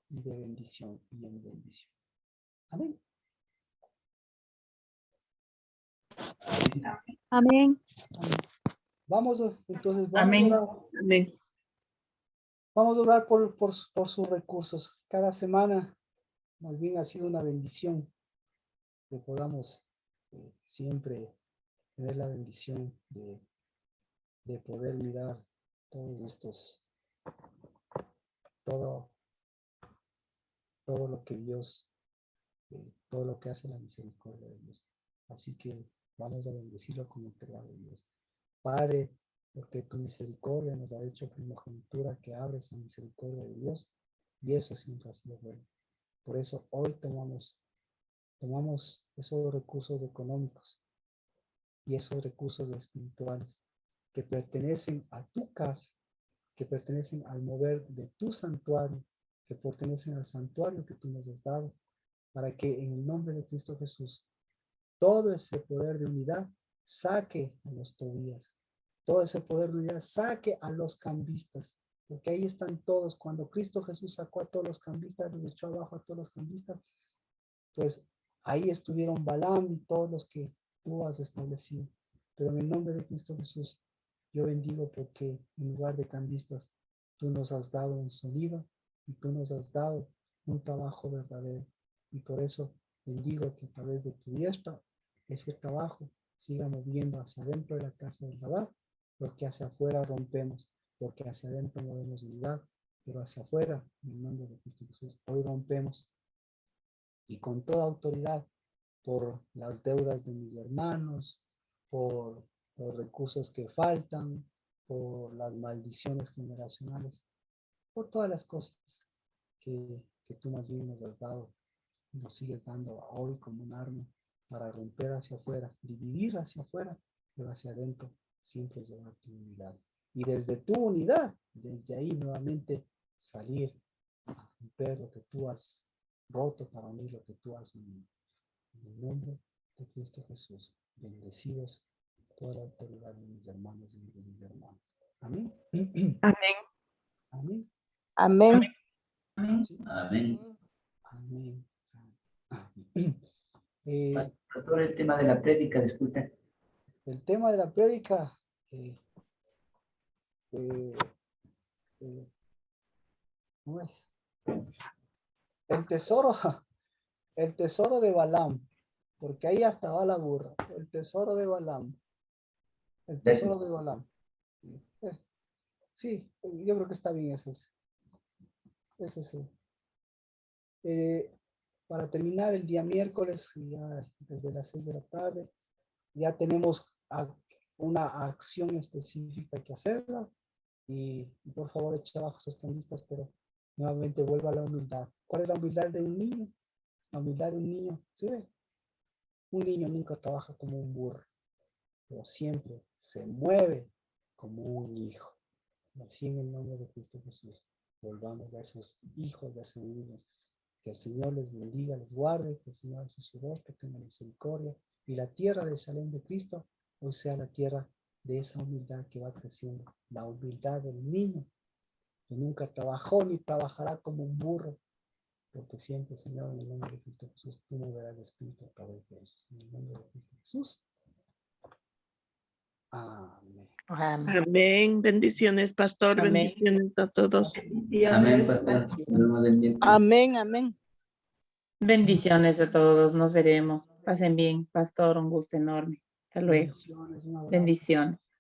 y de bendición y en bendición. Amén. Amén. Vamos, entonces, Amén. Amén. Vamos a orar por sus recursos. Cada semana, más bien, ha sido una bendición que podamos siempre tener la bendición de poder mirar todos estos, todo lo que Dios, todo lo que hace la misericordia de Dios. Así que vamos a bendecirlo con el regalo de Dios. Padre, porque tu misericordia nos ha hecho primogenitura que abre esa misericordia de Dios, y eso siempre ha sido bueno. Por eso hoy tomamos esos recursos económicos y esos recursos espirituales que pertenecen a tu casa, que pertenecen al mover de tu santuario, que pertenecen al santuario que tú nos has dado, para que en el nombre de Cristo Jesús, todo ese poder de unidad saque a los Tobías, todo ese poder de unidad saque a los cambistas, porque ahí están todos. Cuando Cristo Jesús sacó a todos los cambistas, los echó abajo a todos los cambistas, pues ahí estuvieron Balaam y todos los que tú has establecido. Pero en el nombre de Cristo Jesús, yo bendigo porque en lugar de cambistas, tú nos has dado un sonido y tú nos has dado un trabajo verdadero. Y por eso bendigo que a través de tu diestra, ese trabajo siga moviendo hacia adentro de la casa del Rabá, porque hacia afuera rompemos, porque hacia adentro movemos unidad, pero hacia afuera, en el nombre de Cristo Jesús, hoy rompemos. Y con toda autoridad, por las deudas de mis hermanos, por los recursos que faltan, por las maldiciones generacionales, por todas las cosas que tú más bien nos has dado y nos sigues dando hoy como un arma para romper hacia afuera, dividir hacia afuera, pero hacia adentro siempre llevar tu unidad. Y desde tu unidad, desde ahí nuevamente salir a romper lo que tú has roto para mí, lo que tú has unido. En el nombre de Cristo Jesús, bendecidos toda la autoridad de mis hermanos y de mis hermanas. Amén. Amén. Amén. Amén. Sí. Amén. Amén. Pastor, el tema de la prédica, disculpe. El tema de la prédica, ¿cómo es? El tesoro de Balaam, porque ahí hasta va la burra. El tesoro de Balaam. El tesoro de Balaam. Sí, yo creo que está bien ese. Ese sí. Para terminar, el día miércoles, ya desde las 6 de la tarde, ya tenemos una acción específica que hacerla. Y por favor, echa abajo esos cambistas, pero nuevamente vuelva a la humildad. ¿Cuál es la humildad de un niño? La humildad de un niño, ¿sí ve? Un niño nunca trabaja como un burro, pero siempre se mueve como un hijo. Y así en el nombre de Cristo Jesús, volvamos a esos hijos, a esos niños. Que el Señor les bendiga, les guarde, que el Señor hace su rostro, tenga misericordia. Y la tierra de Salem de Cristo hoy sea la tierra de esa humildad que va creciendo. La humildad del niño, que nunca trabajó ni trabajará como un burro. Porque siempre, Señor, en el nombre de Cristo Jesús, tú moverás el Espíritu a través de ellos. En el nombre de Cristo Jesús. Amén. Amén. Bendiciones, pastor. Amén. Bendiciones a todos. Amén, pastor. Nos vemos el miércoles. Amén, amén. Bendiciones a todos. Nos veremos. Pasen bien. Pastor, un gusto enorme. Hasta luego. Bendiciones, un abrazo. Bendiciones.